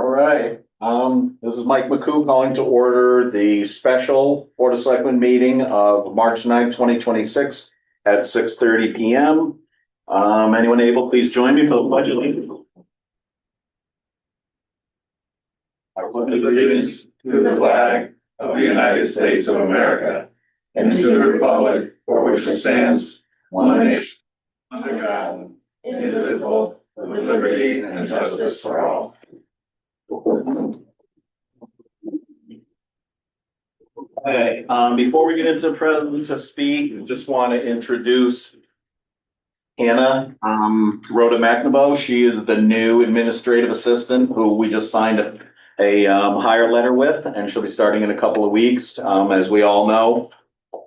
right, this is Mike McCoo calling to order the special Board of Selectmen meeting of March 9th, 2026 at 6:30 PM. Anyone able, please join me for the pledge of allegiance. I pledge allegiance to the flag of the United States of America and to the republic for which it stands, one nation, under God, indivisible, with liberty and justice for all. Okay, before we get into President to speak, just want to introduce Hannah Rhoda McNabo. She is the new administrative assistant who we just signed a hire letter with, and she'll be starting in a couple of weeks. As we all know,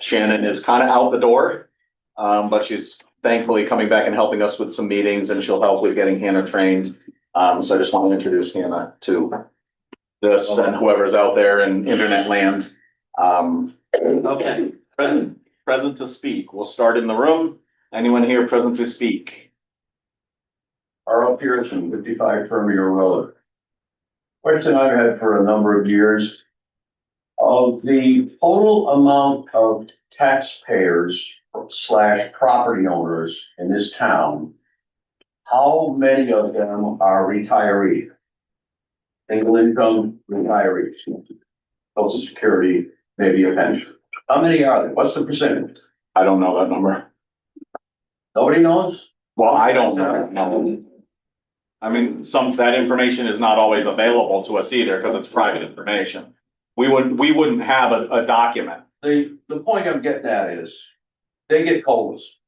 Shannon is kind of out the door, but she's thankfully coming back and helping us with some meetings, and she'll help with getting Hannah trained. So I just want to introduce Hannah to this and whoever's out there in internet land. Okay, present to speak. We'll start in the room. Anyone here present to speak? Carl Pearson, 55 Fermier Road. Question I've had for a number of years. Of the total amount of taxpayers / property owners in this town, how many of them are retirees? Single income retirees, Social Security, maybe a pension. How many are there? What's the percentage? I don't know that number. Nobody knows? Well, I don't know. No. I mean, that information is not always available to us either because it's private information. We wouldn't have a document. The point I'm getting at is they get COLAs,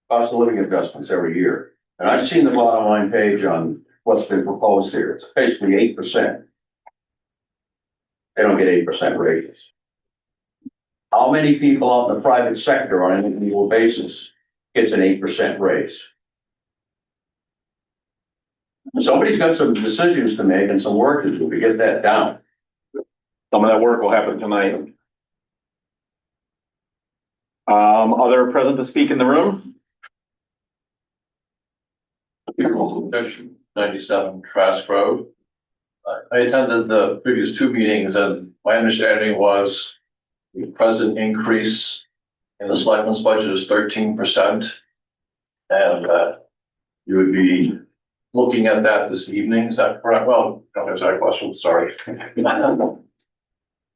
cost of living adjustments every year. And I've seen the bottom line page on what's been proposed here. It's basically 8%. They don't get 8% raises. How many people out in the private sector on an annual basis gets an 8% raise? Somebody's got some decisions to make and some work to do to get that down. Some of that work will happen tonight. Other present to speak in the room? 97 Trask Road. I attended the previous two meetings, and my understanding was the present increase in the selectmen's budget is 13%, and you would be looking at that this evening. Is that correct? Well, don't answer that question. Sorry.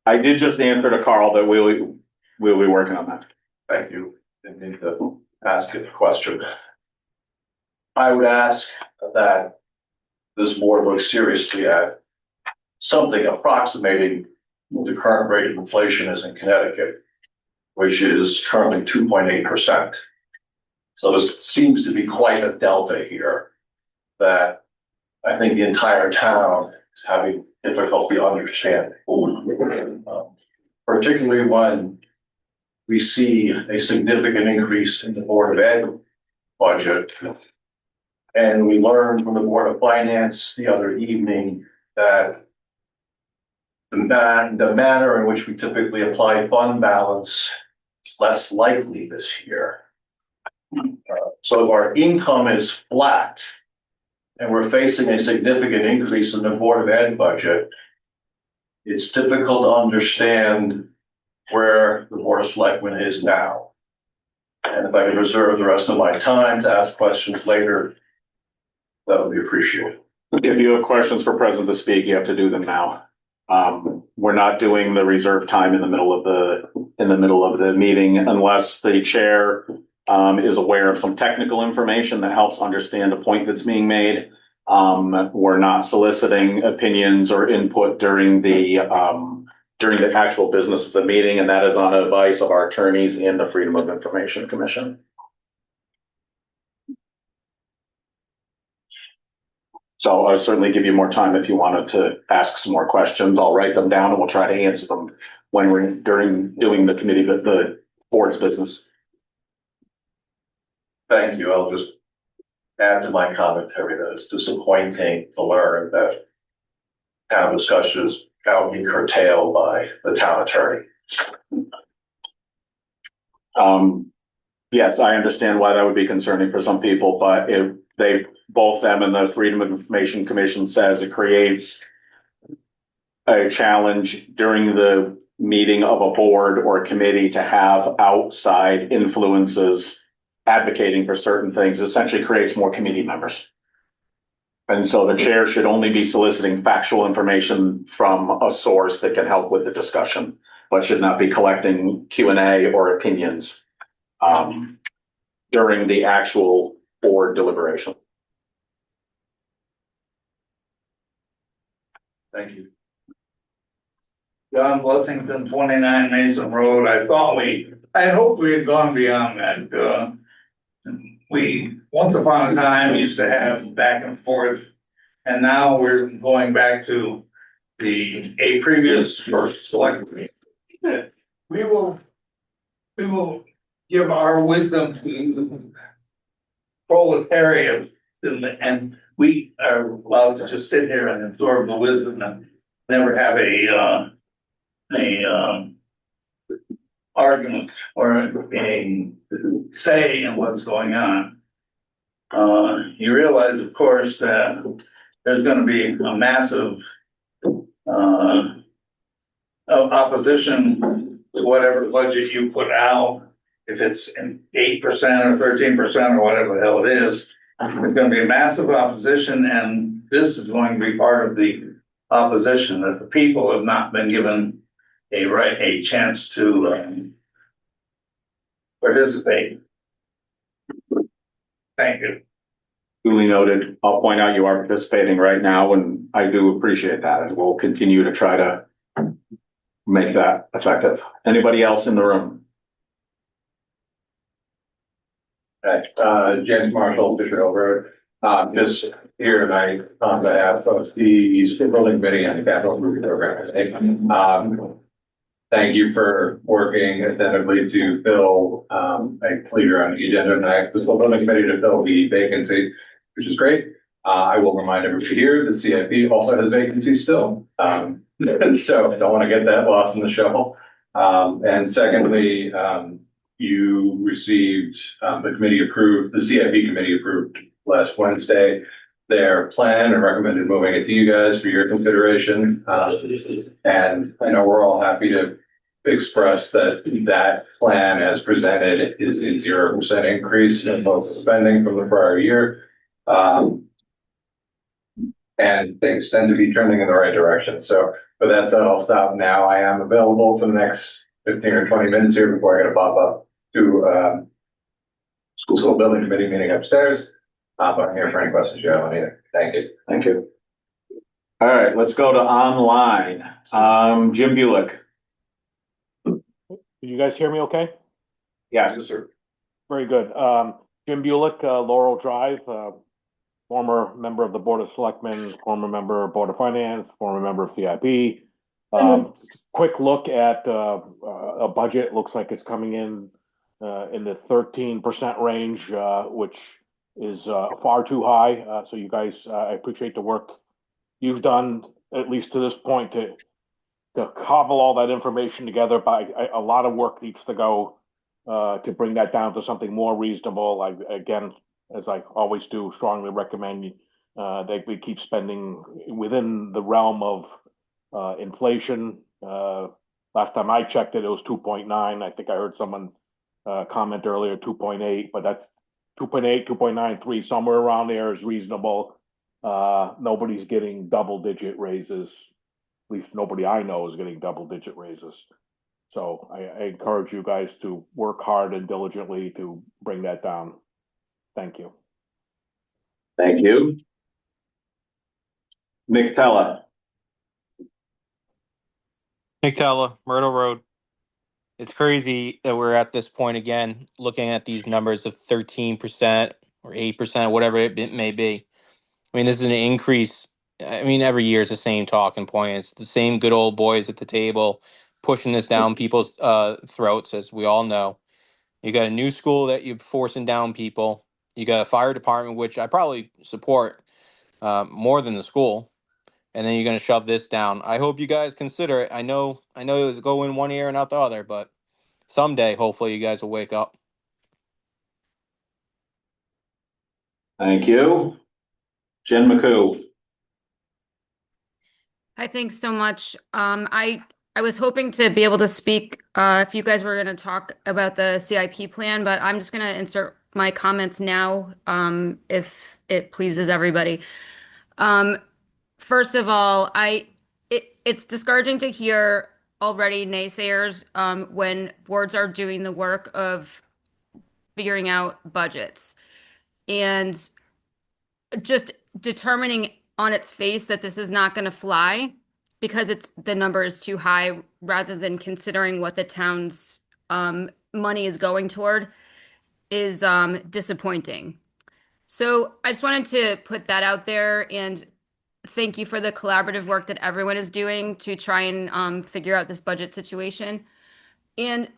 I did just answer to Carl that we'll be working on that. Thank you. Didn't need to ask a question. I would ask that this board looks seriously at something approximating what the current rate of inflation is in Connecticut, which is currently 2.8%. So there seems to be quite a delta here that I think the entire town is having difficulty understanding. Particularly when we see a significant increase in the Board of Ed budget. And we learned from the Board of Finance the other evening that the manner in which we typically apply fund balance is less likely this year. So if our income is flat and we're facing a significant increase in the Board of Ed budget, it's difficult to understand where the Board of Selectmen is now. And if I could reserve the rest of my time to ask questions later, that would be appreciated. If you have questions for President to speak, you have to do them now. We're not doing the reserve time in the middle of the meeting unless the chair is aware of some technical information that helps understand a point that's being made. We're not soliciting opinions or input during the actual business of the meeting, and that is on advice of our attorneys in the Freedom of Information Commission. So I'll certainly give you more time if you wanted to ask some more questions. I'll write them down and we'll try to answer them when we're during doing the board's business. Thank you. I'll just add to my commentary that it's disappointing to learn that town discussion is now being curtailed by the town attorney. Yes, I understand why that would be concerning for some people, but both them and the Freedom of Information Commission says it creates a challenge during the meeting of a board or a committee to have outside influences advocating for certain things essentially creates more committee members. And so the chair should only be soliciting factual information from a source that can help with the discussion, but should not be collecting Q&A or opinions during the actual board deliberation. Thank you. John Blessington, 29 Mason Road. I had hoped we had gone beyond that. We, once upon a time, used to have back and forth, and now we're going back to a previous first select. We will give our wisdom to the proletariat, and we are allowed to just sit here and absorb the wisdom and never have a argument or a say in what's going on. You realize, of course, that there's going to be a massive opposition to whatever budget you put out. If it's 8% or 13% or whatever the hell it is, there's going to be a massive opposition, and this is going to be part of the opposition, that the people have not been given a chance to participate. Thank you. Duly noted. I'll point out you are participating right now, and I do appreciate that, and we'll continue to try to make that effective. Anybody else in the room? Hi, James Marshall, Fisher Hill Road. Just here tonight on behalf of the school building committee and the capital improvement program. Thank you for working attentively to fill a leader on the agenda tonight, the school building committee, to fill the vacancy, which is great. I will remind everybody here, the CIP also has vacancies still. So I don't want to get that lost in the shuffle. And secondly, you received, the CIP committee approved last Wednesday their plan and recommended moving it to you guys for your consideration. And I know we're all happy to express that that plan as presented is a 0% increase in both spending from the prior year. And things tend to be trending in the right direction. So with that said, I'll stop now. I am available for the next 15 or 20 minutes here before I got to pop up to school building committee meeting upstairs. But I'm here for any questions you have on either. Thank you. Thank you. All right, let's go to online. Jim Bulick. Can you guys hear me okay? Yes. Yes, sir. Very good. Jim Bulick, Laurel Drive, former member of the Board of Selectmen, former member of Board of Finance, former member of CIP. Quick look at a budget. Looks like it's coming in the 13% range, which is far too high. So you guys, I appreciate the work you've done, at least to this point, to cobble all that information together. But a lot of work needs to go to bring that down to something more reasonable. Again, as I always do, strongly recommend that we keep spending within the realm of inflation. Last time I checked it was 2.9. I think I heard someone comment earlier 2.8, but that's 2.8, 2.93, somewhere around there is reasonable. Nobody's getting double-digit raises. At least nobody I know is getting double-digit raises. So I encourage you guys to work hard and diligently to bring that down. Thank you. Thank you. Nick Tella. Nick Tella, Myrtle Road. It's crazy that we're at this point again, looking at these numbers of 13% or 8%, whatever it may be. I mean, this is an increase. I mean, every year it's the same talking point. It's the same good old boys at the table pushing this down people's throats, as we all know. You got a new school that you're forcing down people. You got a fire department, which I probably support more than the school. And then you're going to shove this down. I hope you guys consider it. I know it was go in one ear and out the other, but someday, hopefully, you guys will wake up. Thank you. Jen McCoo. Hi, thanks so much. I was hoping to be able to speak if you guys were going to talk about the CIP plan, but I'm just going to insert my comments now if it pleases everybody. Um, First of all, it's discouraging to hear already naysayers when boards are doing the work of figuring out budgets and just determining on its face that this is not going to fly because the number is too high rather than considering what the town's money is going toward is disappointing. So I just wanted to put that out there and thank you for the collaborative work that everyone is doing to try and figure out this budget situation. And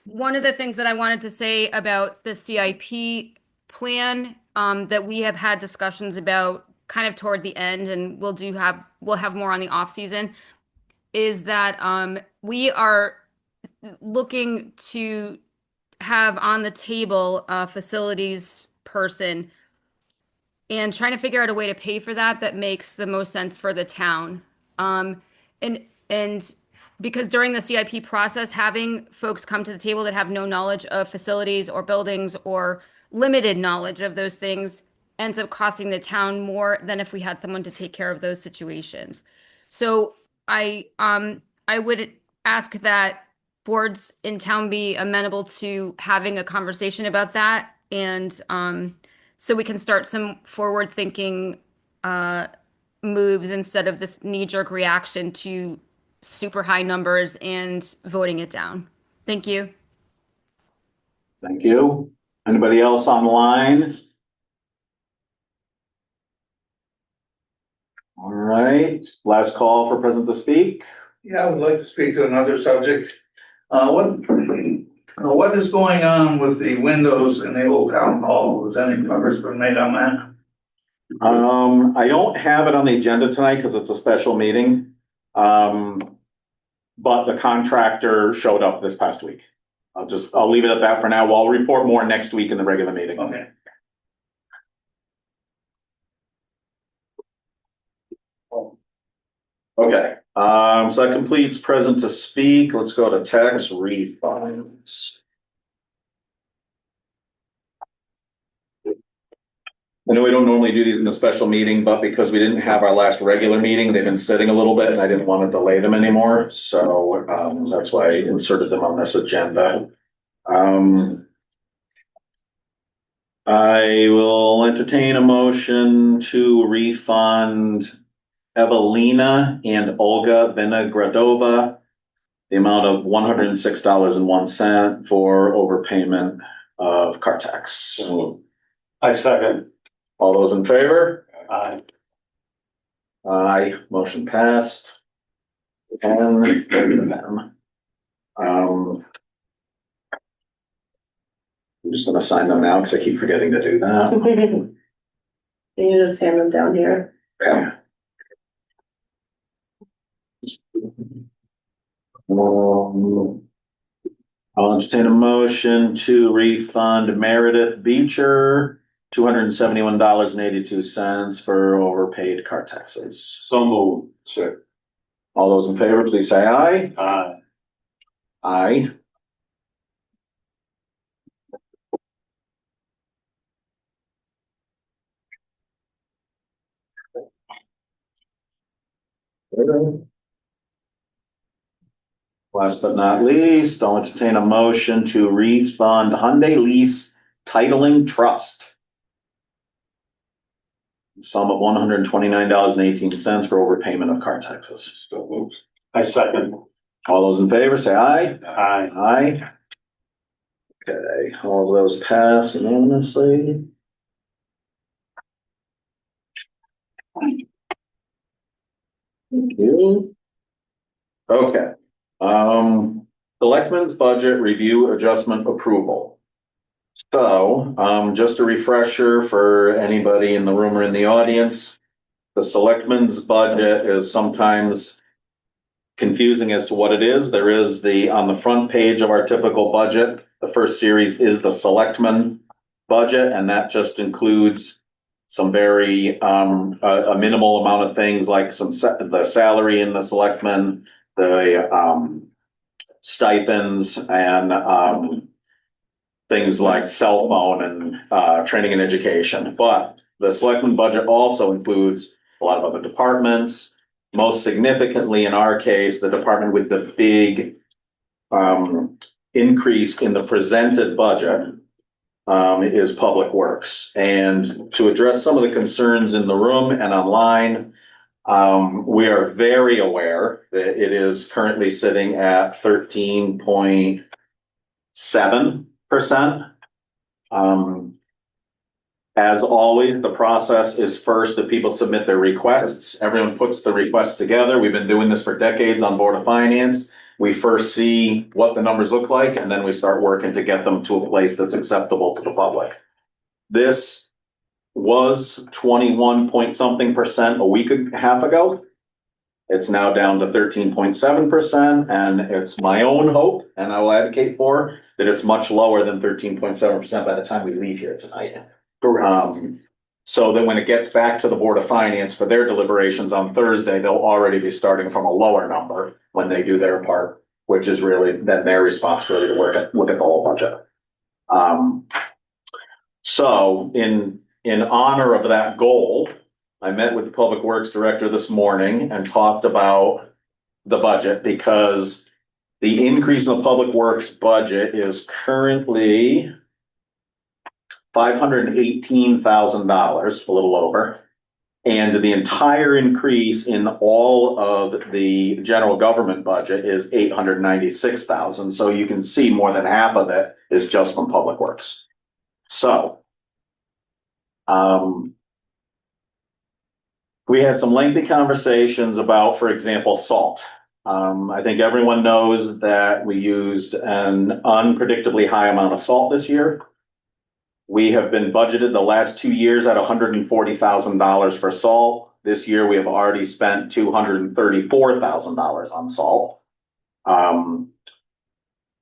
one of the things that I wanted to say about the CIP plan that we have had discussions about kind of toward the end, and we'll have more on the off season, is that we are looking to have on the table a facilities person and trying to figure out a way to pay for that that makes the most sense for the town. Um, and because during the CIP process, having folks come to the table that have no knowledge of facilities or buildings or limited knowledge of those things ends up costing the town more than if we had someone to take care of those situations. So I would ask that boards in town be amenable to having a conversation about that and so we can start some forward thinking moves instead of this knee-jerk reaction to super high numbers and voting it down. Thank you. Thank you. Anybody else online? All right, last call for present to speak. Yeah, I would like to speak to another subject. What is going on with the windows in the old town hall? Has any progress been made on that? I don't have it on the agenda tonight because it's a special meeting. But the contractor showed up this past week. I'll leave it at that for now. We'll report more next week in the regular meeting. Okay. Okay, so that completes present to speak. Let's go to tax refunds. I know we don't normally do these in a special meeting, but because we didn't have our last regular meeting, they've been sitting a little bit and I didn't want to delay them anymore. So that's why I inserted them on this agenda. I will entertain a motion to refund Evelina and Olga Vinogradova the amount of $106.01 for overpayment of car tax. I second. All those in favor? Aye. Aye, motion passed. And them. I'm just gonna sign them now because I keep forgetting to do that. You just hand them down here. Okay. I'll entertain a motion to refund Meredith Beecher $271.82 for overpaid car taxes. So moved. Sure. All those in favor, please say aye. Aye. Aye. Last but not least, I'll entertain a motion to refund Hyundai Lease Titling Trust. Sum of $129.18 for overpayment of car taxes. So moved. I second. All those in favor, say aye. Aye. Aye. Okay, all of those pass unanimously. Thank you. Okay. Selectmen's budget review adjustment approval. So, just a refresher for anybody in the room or in the audience. The selectmen's budget is sometimes confusing as to what it is. There is on the front page of our typical budget, the first series is the selectmen budget, and that just includes some very, a minimal amount of things like the salary in the selectmen, the, stipends and, things like cell phone and, training and education. But the selectmen budget also includes a lot of other departments. Most significantly, in our case, the department with the big, increase in the presented budget, is Public Works. And to address some of the concerns in the room and online, we are very aware that it is currently sitting at 13.7%. As always, the process is first that people submit their requests. Everyone puts the requests together. We've been doing this for decades on Board of Finance. We first see what the numbers look like, and then we start working to get them to a place that's acceptable to the public. This was 21 point something percent a week and a half ago. It's now down to 13.7%, and it's my own hope, and I will advocate for, that it's much lower than 13.7% by the time we leave here tonight. So that when it gets back to the Board of Finance for their deliberations on Thursday, they'll already be starting from a lower number when they do their part, which is really then their responsibility to look at the whole budget. So in honor of that goal, I met with the Public Works Director this morning and talked about the budget, because the increase in the Public Works budget is currently $518,000, a little over. And the entire increase in all of the general government budget is $896,000. So you can see more than half of it is just from Public Works. So, we had some lengthy conversations about, for example, salt. I think everyone knows that we used an unpredictably high amount of salt this year. We have been budgeted the last 2 years at $140,000 for salt. This year, we have already spent $234,000 on salt.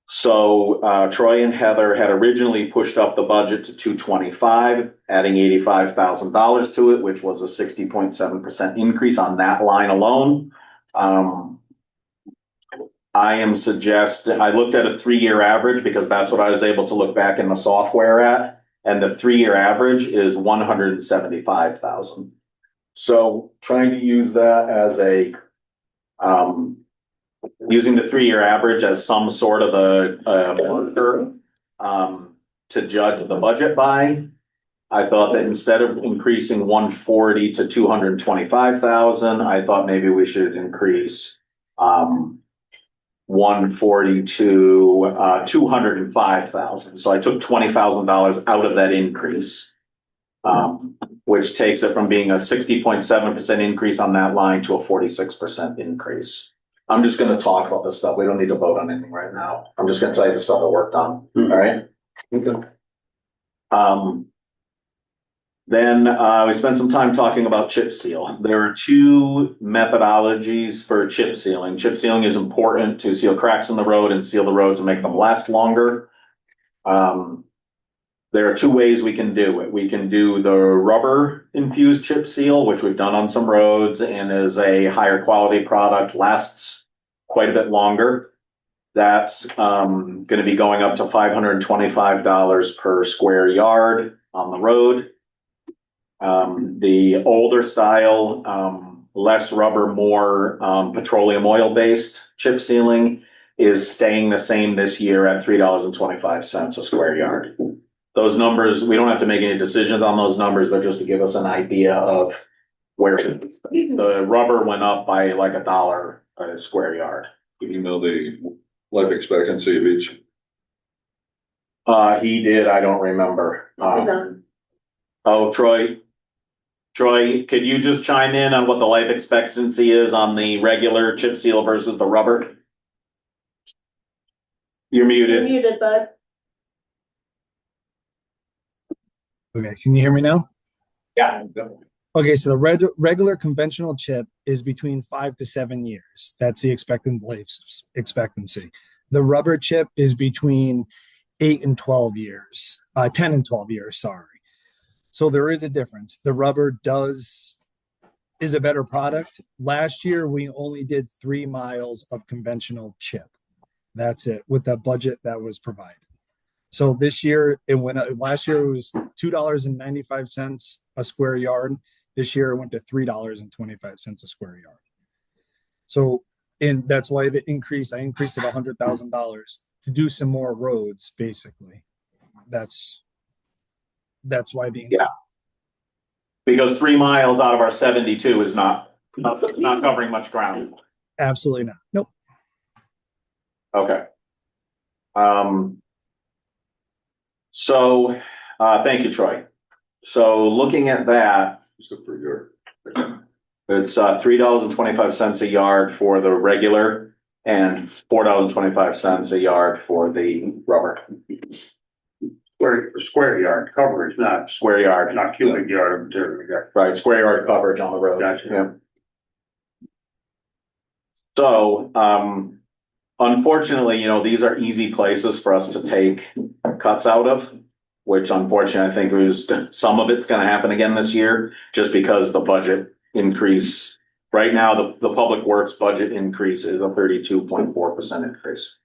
So Troy and Heather had originally pushed up the budget to $225,000, adding $85,000 to it, which was a 60.7% increase on that line alone. I looked at a 3-year average because that's what I was able to look back in the software at. And the 3-year average is $175,000. So trying to use that as using the 3-year average as some sort of a marker to judge the budget by, I thought that instead of increasing 140 to 225,000, I thought maybe we should increase 140 to 205,000. So I took $20,000 out of that increase, which takes it from being a 60.7% increase on that line to a 46% increase. I'm just going to talk about this stuff. We don't need to vote on anything right now. I'm just going to tell you the stuff I worked on. All right. Okay. Then we spent some time talking about chip seal. There are 2 methodologies for chip sealing. Chip sealing is important to seal cracks in the road and seal the roads and make them last longer. There are 2 ways we can do it. We can do the rubber infused chip seal, which we've done on some roads and is a higher quality product, lasts quite a bit longer. That's going to be going up to $525 per square yard on the road. The older style, less rubber, more petroleum oil based chip sealing is staying the same this year at $3.25 a square yard. Those numbers, we don't have to make any decisions on those numbers. They're just to give us an idea of where the rubber went up by like $1 a square yard. You know the life expectancy of each? He did. I don't remember. Troy, could you just chime in on what the life expectancy is on the regular chip seal versus the rubber? You're muted. You're muted, bud. Okay, can you hear me now? Yeah. Okay, so the regular conventional chip is between 5 to 7 years. That's the expected life expectancy. The rubber chip is between 8 and 12 years, 10 and 12 years, sorry. So there is a difference. The rubber is a better product. Last year, we only did 3 miles of conventional chip. That's it with the budget that was provided. So this year it went up. Last year it was $2.95 a square yard. This year it went to $3.25 a square yard. So, and that's why I increased it $100,000 to do some more roads, basically. That's why Yeah. Because 3 miles out of our 72 is not covering much ground. Absolutely not. Nope. Okay. So, thank you, Troy. So looking at that, So pretty good. it's $3.25 a yard for the regular and $4.25 a yard for the rubber. Square yard coverage, not Square yard. not cubic yard of material. Right, square yard coverage on the road. Gotcha. Yeah. So, unfortunately, these are easy places for us to take cuts out of, which unfortunately I think some of it's gonna happen again this year, just because the budget increase. Right now, the public works budget increase is a 32.4% increase.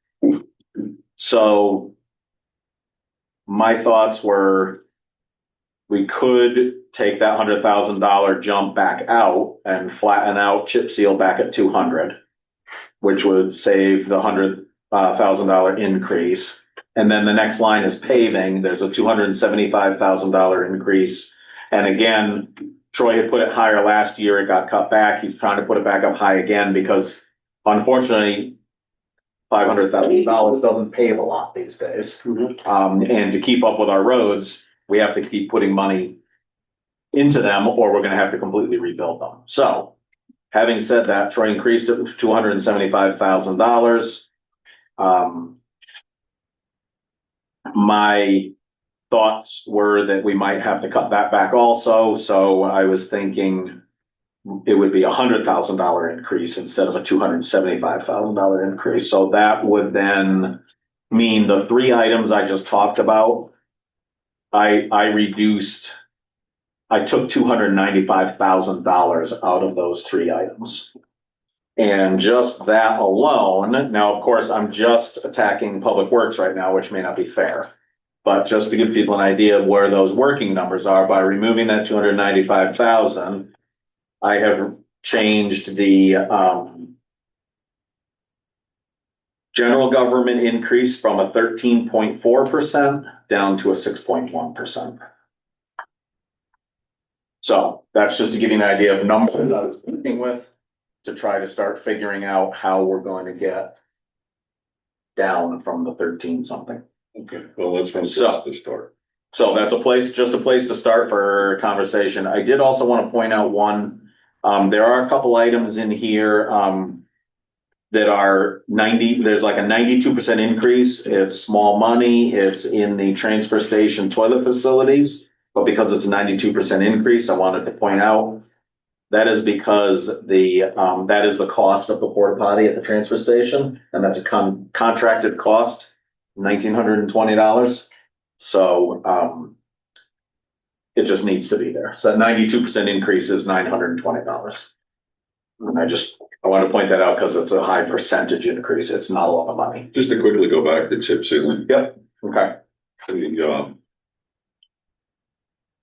So my thoughts were, we could take that $100,000 jump back out and flatten out chip seal back at 200, which would save the $100,000 increase. And then the next line is paving. There's a $275,000 increase. And again, Troy had put it higher last year. It got cut back. He's trying to put it back up high again because unfortunately, $500,000 doesn't pave a lot these days. And to keep up with our roads, we have to keep putting money into them or we're going to have to completely rebuild them. So having said that, Troy increased it to $275,000. My thoughts were that we might have to cut that back also. So I was thinking it would be $100,000 increase instead of a $275,000 increase. So that would then mean the 3 items I just talked about, I took $295,000 out of those 3 items. And just that alone, now, of course, I'm just attacking public works right now, which may not be fair. But just to give people an idea of where those working numbers are, by removing that 295,000, I have changed the general government increase from a 13.4% down to a 6.1%. So that's just to give you an idea of numbers that I was working with to try to start figuring out how we're going to get down from the 13 something. Okay, well, that's from So- to start. So that's just a place to start for conversation. I did also want to point out there are a couple items in here, that are there's like a 92% increase. It's small money. It's in the transfer station toilet facilities, but because it's a 92% increase, I wanted to point out that is because that is the cost of the porta potty at the transfer station, and that's a contracted cost, $1,920. So, it just needs to be there. So that 92% increase is $920. And I want to point that out because it's a high percentage increase. It's not a lot of money. Just to quickly go back to chip sealing. Yep. Okay. The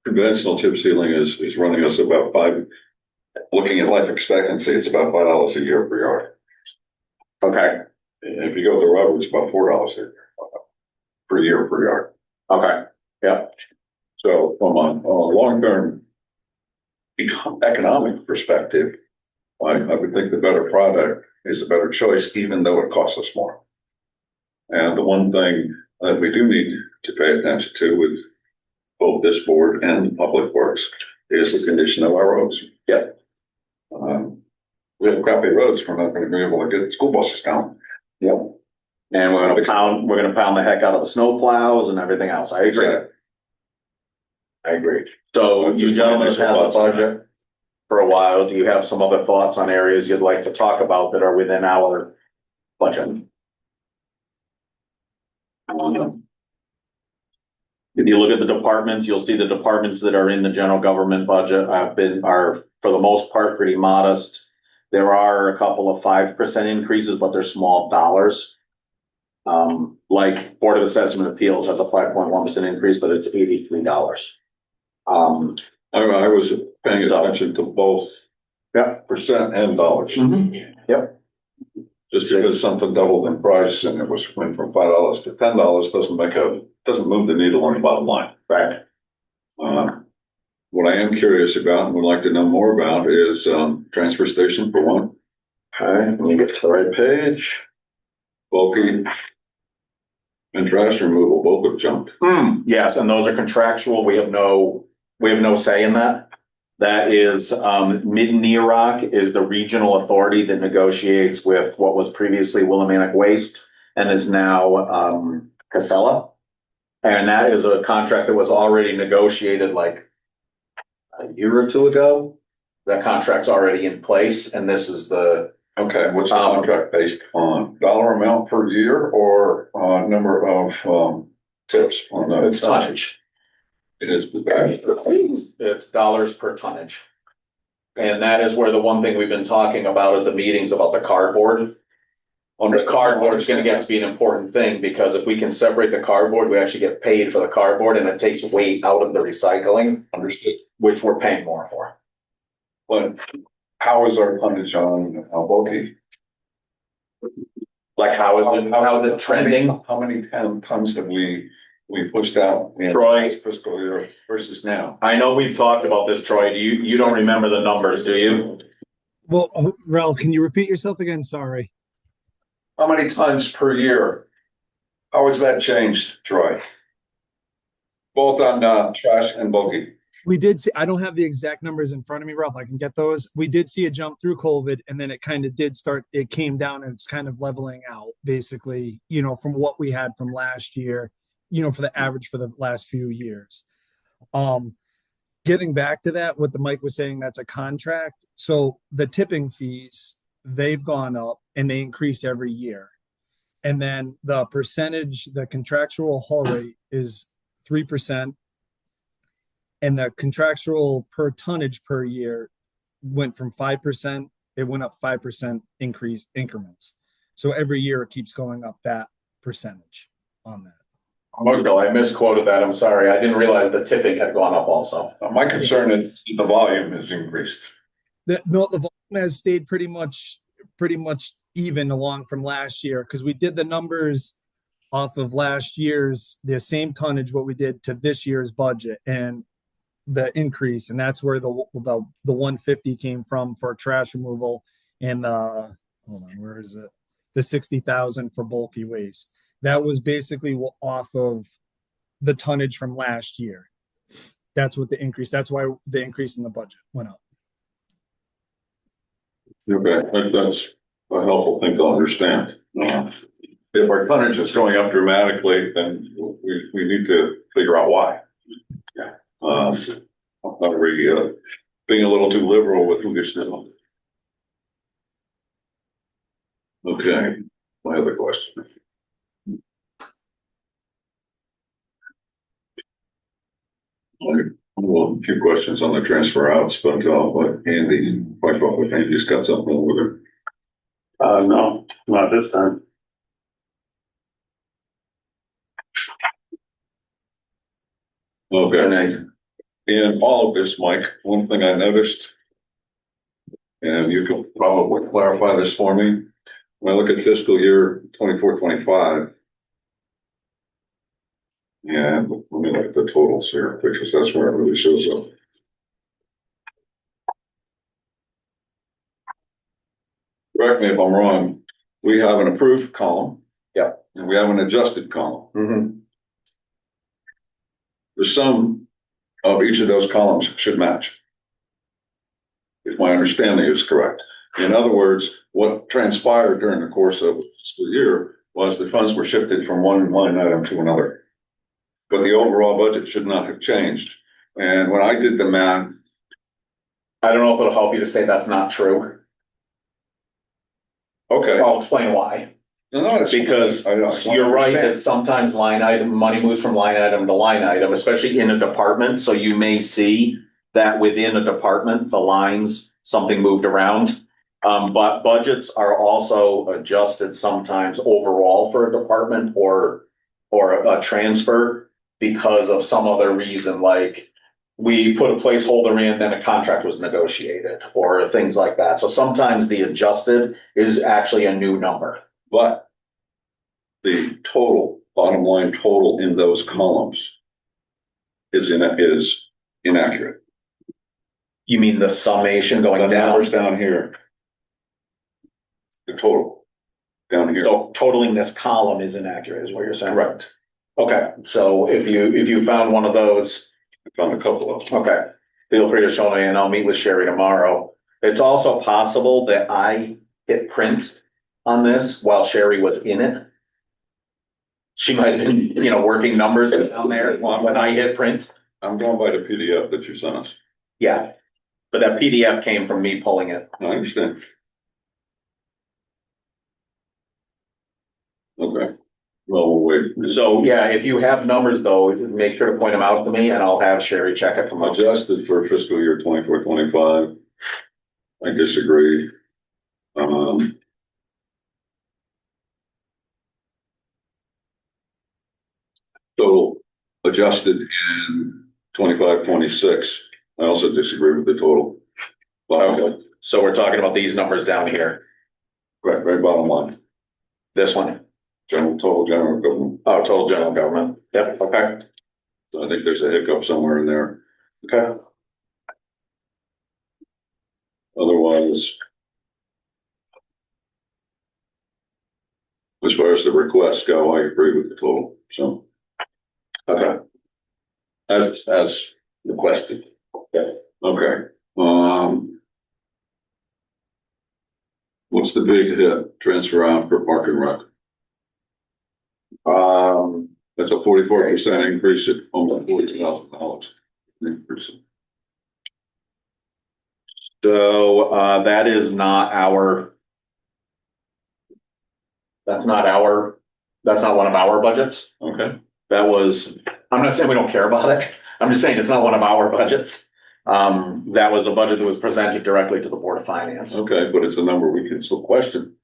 conventional chip sealing is running us about looking at life expectancy, it's about $5 a year per yard. Okay. And if you go with the rubber, it's about $4 per year per yard. Okay. Yep. So from a long-term economic perspective, I would think the better product is a better choice, even though it costs us more. And the one thing that we do need to pay attention to with both this board and Public Works is the condition of our roads. Yep. We have crappy roads, we're not gonna be able to get school buses down. Yep. And we're gonna pound the heck out of the snow plows and everything else. I agree. Exactly. I agree. So you gentlemen have had the budget for a while. Do you have some other thoughts on areas you'd like to talk about that are within our budget? If you look at the departments, you'll see the departments that are in the general government budget are for the most part pretty modest. There are a couple of 5% increases, but they're small dollars. Like Board of Assessment Appeals has a 5.1% increase, but it's $83. I was paying attention to both. Yeah. Percent and dollars. Yep. Just because something doubled in price and it went from $5 to $10 doesn't move the needle on the bottom line. Right. What I am curious about and would like to know more about is transfer station for one. Okay, let me get to the right page. Bulky and trash removal both have jumped. Yes, and those are contractual. We have no say in that. That is, Mid-Nerock is the regional authority that negotiates with what was previously Willimantic Waste and is now, Casella. And that is a contract that was already negotiated like a year or two ago. That contract's already in place, and this is the. Okay, what's the contract based on? Dollar amount per year or number of tips on the? It's tonnage. It is. It's dollars per tonnage. And that is where the one thing we've been talking about at the meetings about the cardboard. The cardboard is going to get to be an important thing because if we can separate the cardboard, we actually get paid for the cardboard and it takes weight out of the recycling. Understood. Which we're paying more for. But how is our tonnage on bulky? Like how is it trending? How many tons have we pushed out in Troy, this fiscal year versus now? I know we've talked about this, Troy. You don't remember the numbers, do you? Well, Ralph, can you repeat yourself again? Sorry. How many tons per year? How has that changed, Troy? Both on trash and bulky. We did see, I don't have the exact numbers in front of me, Ralph. I can get those. We did see a jump through COVID and then it kind of did start, it came down and it's kind of leveling out basically, from what we had from last year, for the average for the last few years. Getting back to that, what the Mike was saying, that's a contract. So the tipping fees, they've gone up and they increase every year. And then the percentage, the contractual haul rate is 3%. And the contractual per tonnage per year went from 5%, it went up 5% increase increments. So every year it keeps going up that percentage on that. I misquoted that. I'm sorry. I didn't realize the tipping had gone up also. My concern is the volume has increased. The volume has stayed pretty much even along from last year because we did the numbers off of last year's, the same tonnage, what we did to this year's budget and the increase. And that's where the 150 came from for trash removal and hold on, where is it? The 60,000 for bulky waste. That was basically off of the tonnage from last year. That's what the increase, that's why the increase in the budget went up. Okay, that's a helpful thing to understand. If our tonnage is going up dramatically, then we need to figure out why. Yeah. Are we being a little too liberal with who gets to? Okay, my other question. Well, a few questions on the transfer outs, but Andy, quite probably Andy's got something over there. No, not this time. Okay. In all of this, Mike, one thing I noticed, and you can probably clarify this for me, when I look at fiscal year 24-25, and let me look at the totals here, because that's where it really shows up. Correct me if I'm wrong, we have an approved column. Yeah. And we have an adjusted column. Mm-hmm. The sum of each of those columns should match, if my understanding is correct. In other words, what transpired during the course of the fiscal year was the funds were shifted from one line item to another. But the overall budget should not have changed. And when I did the math, I don't know if it'll help you to say that's not true. okay, I'll explain why. Because you're right that sometimes line item, money moves from line item to line item, especially in a department. So you may see that within a department, the lines, something moved around. But budgets are also adjusted sometimes overall for a department or a transfer because of some other reason, like we put a placeholder in, then a contract was negotiated or things like that. So sometimes the adjusted is actually a new number. But the total, bottom line total in those columns is inaccurate. You mean the summation going The down? numbers down here. The total down here. So totaling this column is inaccurate, is what you're saying? Correct. Okay, so if you found one of those, I found a couple of them. okay, feel free to show me and I'll meet with Sherry tomorrow. It's also possible that I hit print on this while Sherry was in it. She might have been, working numbers down there when I hit print. I'm going by the PDF that you sent us. Yeah, but that PDF came from me pulling it. I understand. Okay. Well, we'll wait. So, yeah, if you have numbers though, make sure to point them out to me and I'll have Sherry check it tomorrow. Adjusted for fiscal year 24-25. I disagree. Total adjusted in 25-26. I also disagree with the total. Okay. So we're talking about these numbers down here, Right bottom line. this one. Total general government. Oh, total general government. Yep, okay. So I think there's a hiccup somewhere in there. Okay. Otherwise, as far as the requests go, I agree with the total. So, Okay. as requested. Okay. Okay. What's the big hit transfer out for Park and Rec? That's a 44% increase at almost $40,000. So, that is not that's not one of our budgets. Okay. I'm not saying we don't care about it. I'm just saying it's not one of our budgets. That was a budget that was presented directly to the Board of Finance. Okay, but it's a number we can still question.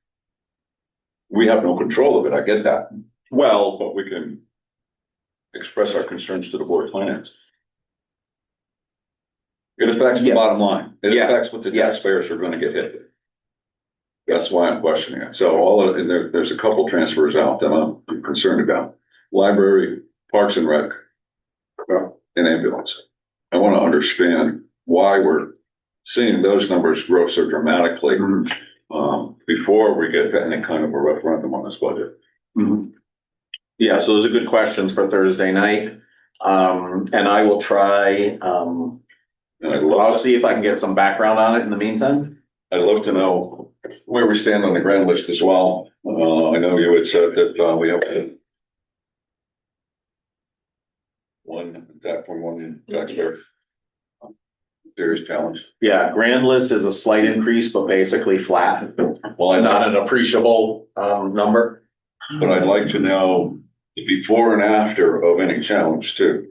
We have no control of it. I get that. Well, but we can express our concerns to the Board of Finance. It affects the Yeah. bottom line. It Yeah. affects what the Yes. taxpayers are going to get hit with. That's why I'm questioning it. So there's a couple transfers out that I'm concerned about. Library, Parks and Rec, and ambulance. I want to understand why we're seeing those numbers grow so dramatically before we get to any kind of a referendum on this budget. Mm-hmm. Yeah, so those are good questions for Thursday night. And I will try, I'll see if I can get some background on it in the meantime. I'd love to know where we stand on the grand list as well. I know you had said that we have one taxpayer. Serious challenge. Yeah, grand list is a slight increase, but basically flat. Well, not an appreciable, number. But I'd like to know the before and after of any challenge too.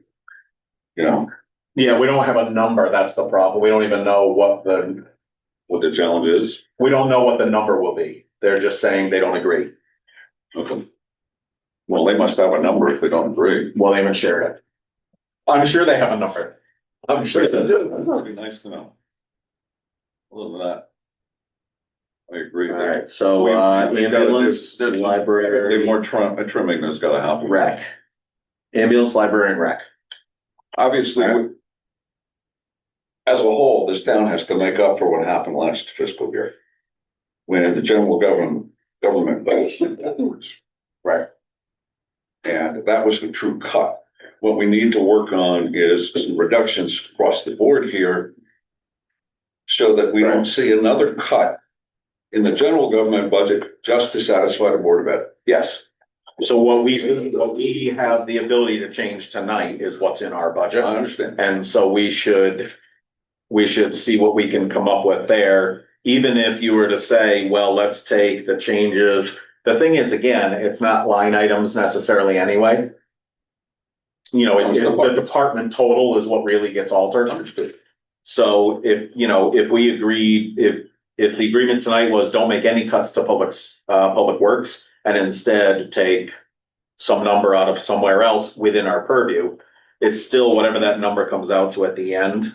Yeah, we don't have a number. That's the problem. We don't even know what the challenge is. We don't know what the number will be. They're just saying they don't agree. Okay. Well, they must have a number if they don't agree. Well, they haven't shared it. I'm sure they have a number. I'm sure they do. That'd be nice to know. Other than that, I agree. All right, so, ambulance, library. More trimming that's gotta happen. Rec. Ambulance, library, and rec. Obviously, as a whole, this town has to make up for what happened last fiscal year. When the general government budget went backwards. Right. And that was the true cut. What we need to work on is some reductions across the board here so that we don't see another cut in the general government budget just to satisfy the Board of Ed. Yes. So what we have the ability to change tonight is what's in our budget. I understand. And so we should see what we can come up with there. Even if you were to say, well, let's take the changes The thing is, again, it's not line items necessarily anyway. You know, the department total is what really gets altered. Understood. So if we agreed, if the agreement tonight was don't make any cuts to public works and instead take some number out of somewhere else within our purview, it's still whatever that number comes out to at the end,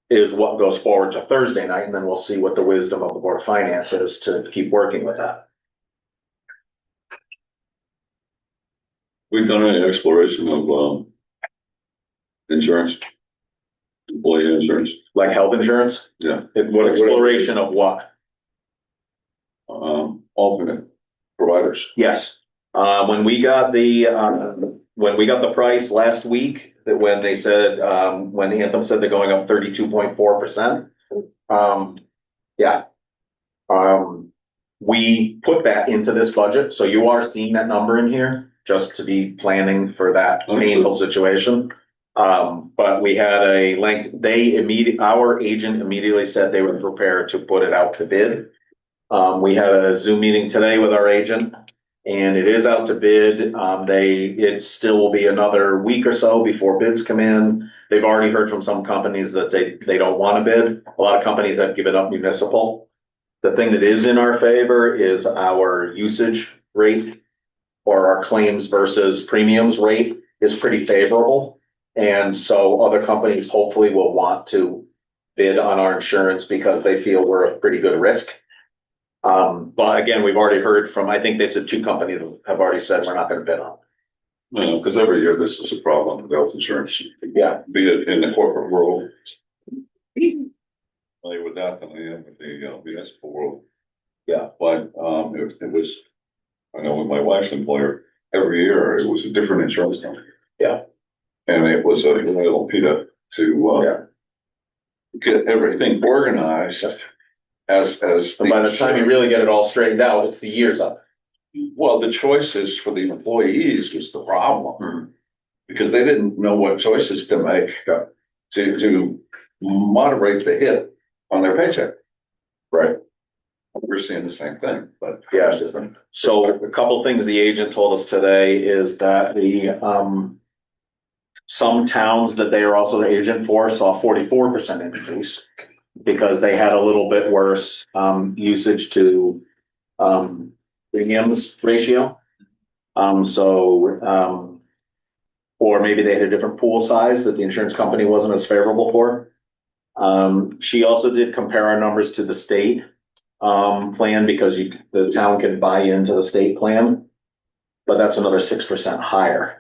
is what goes forward to Thursday night, and then we'll see what the wisdom of the Board of Finance is to keep working with that. We've done an exploration of, insurance, employee insurance, Like health insurance, yeah, what exploration of what? alternate providers. Yes, when we got the price last week, that when they said, when Anthem said they're going up 32.4%. Yeah. We put that into this budget, so you are seeing that number in here, just to be planning for that painful situation. But we had a length, our agent immediately said they were prepared to put it out to bid. We had a Zoom meeting today with our agent, and it is out to bid. It still will be another week or so before bids come in. They've already heard from some companies that they don't want to bid. A lot of companies have given up municipal. The thing that is in our favor is our usage rate, or our claims versus premiums rate, is pretty favorable. And so other companies hopefully will want to bid on our insurance because they feel we're a pretty good risk. But again, we've already heard from, I think they said 2 companies have already said we're not going to bid on. No, because every year this is a problem with health insurance. Yeah. Be it in the corporate world. Well, with that than I am with the municipal world. Yeah. But it was, I know with my wife's employer, every year it was a different insurance company. Yeah. And it was a little Peter to get everything organized as And by the time you really get it all straightened out, it's the year's up. Well, the choices for the employees was the problem. Because they didn't know what choices to make to moderate the hit on their paycheck. Right. We're seeing the same thing, but. Yes. So a couple things the agent told us today is that some towns that they are also the agent for saw 44% increase because they had a little bit worse usage to premiums ratio. Or maybe they had a different pool size that the insurance company wasn't as favorable for. She also did compare our numbers to the state plan, because the town can buy into the state plan, but that's another 6% higher.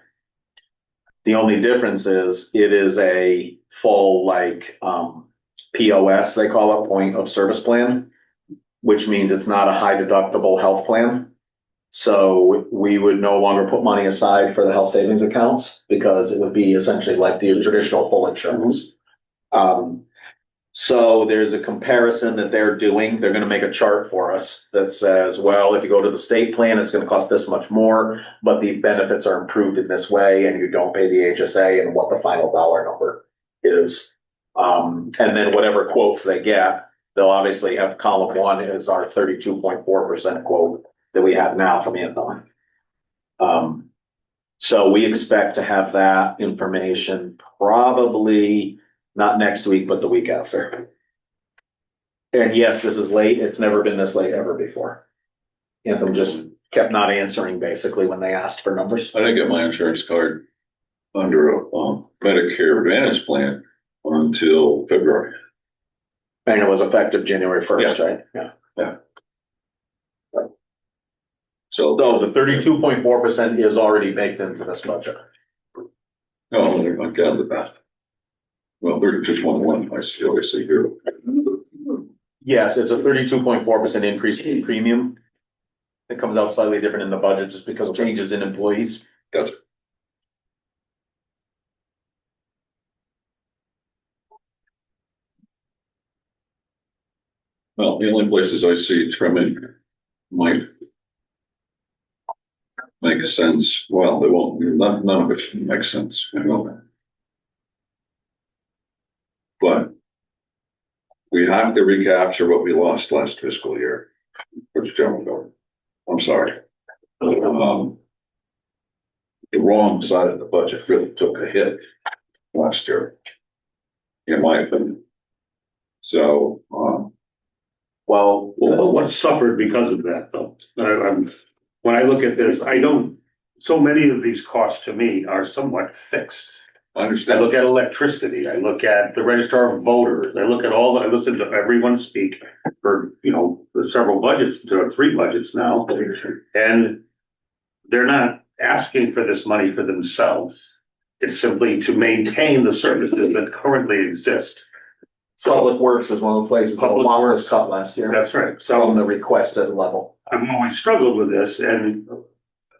The only difference is it is a full POS, they call it, point of service plan, which means it's not a high deductible health plan. So we would no longer put money aside for the health savings accounts, because it would be essentially like the traditional full insurance. So there's a comparison that they're doing. They're going to make a chart for us that says, well, if you go to the state plan, it's going to cost this much more, but the benefits are improved in this way, and you don't pay the HSA, and what the final dollar number is. And then whatever quotes they get, they'll obviously have column 1 is our 32.4% quote that we have now from Anthem. So we expect to have that information probably not next week, but the week after. And yes, this is late. It's never been this late ever before. Anthem just kept not answering basically when they asked for numbers. I didn't get my insurance card under a Medicare Advantage plan until February. And it was effective January 1st, Yeah. right? Yeah. So the 32.4% is already baked into this budget. no, I counted that. Well, 32.1, I still see here. Yes, it's a 32.4% increase in premium. It comes out slightly different in the budget just because of changes in employees. Gotcha. Well, the only places I see trimming might make sense. Well, they won't. None of it makes sense. But we have to recapture what we lost last fiscal year. which gentleman go? I'm sorry. The wrong side of the budget really took a hit last year, in my opinion. So, Well, What suffered because of that, though? When I look at this, I don't, so many of these costs to me are somewhat fixed. I I understand. look at electricity, I look at the registrar of voters, I look at all, I listen to everyone speak for, for several budgets, to 3 budgets now. And they're not asking for this money for themselves. It's simply to maintain the services that currently exist. Public Works is one of the places that a Public lot was Works. cut last year. That's right. From So the requested level. I've always struggled with this, and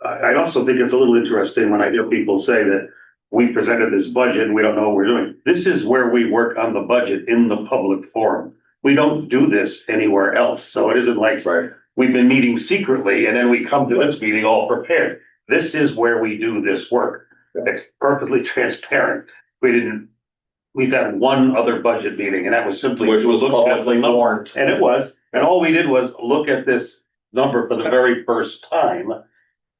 I also think it's a little interesting when I hear people say that we presented this budget and we don't know what we're doing. This is where we work on the budget in the public forum. We don't do this anywhere else. So it isn't like Right. we've been meeting secretly and then we come to this meeting all prepared. This is where we do this work. It's perfectly transparent. We've had one other budget meeting, and that was simply. Which was to look at the publicly number. warned. And it was, and all we did was look at this number for the very first time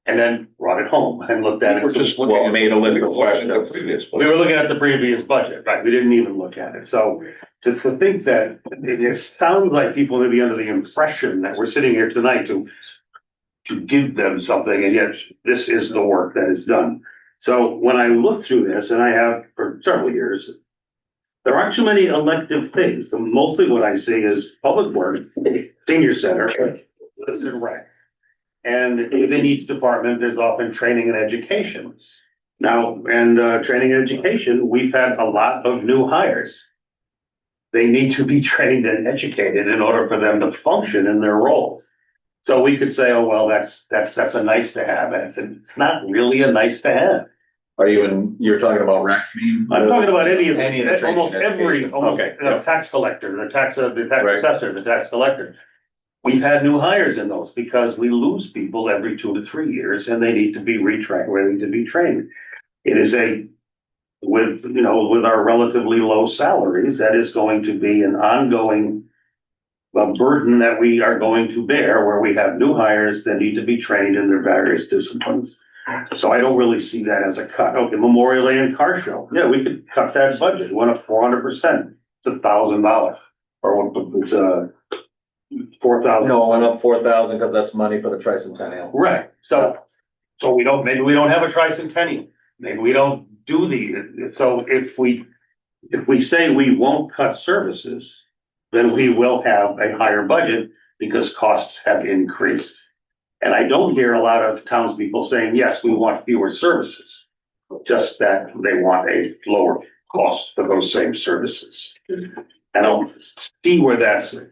and then brought it home and looked at it. We're just looking Well, at made a list of questions. questions. We were looking at the previous budget, right? We didn't even look at it. So to think that it sounds like people may be under the impression that we're sitting here tonight to give them something, and yet this is the work that is done. So when I look through this, and I have for several years, there aren't too many elective things. Mostly what I see is public work, senior center, lives and rec. And within each department, there's often training and education. Now, training and education, we've had a lot of new hires. They need to be trained and educated in order for them to function in their roles. So we could say, oh, well, that's a nice to have. And it's not really a nice to have. You're talking about rec? I'm talking about Any of the training almost and every, education. almost, Okay, the tax collector, the tax assessor, the tax collector. We've had new hires in those because we lose people every 2 to 3 years and they need to be ready to be trained. It is with our relatively low salaries, that is going to be an ongoing burden that we are going to bear, where we have new hires that need to be trained in their various disciplines. So I don't really see that as a cut. Okay, Memorial Day and car show. Yeah, we could cut that budget. It went up 400%. It's $1,000. Or it's $4,000. No, it went up 4,000 because that's money for the tricentennial. Right. So maybe we don't have a tricentennial. Maybe we don't do so if we say we won't cut services, then we will have a higher budget because costs have increased. And I don't hear a lot of townspeople saying, yes, we want fewer services, just that they want a lower cost for those same services. I don't see where that's It's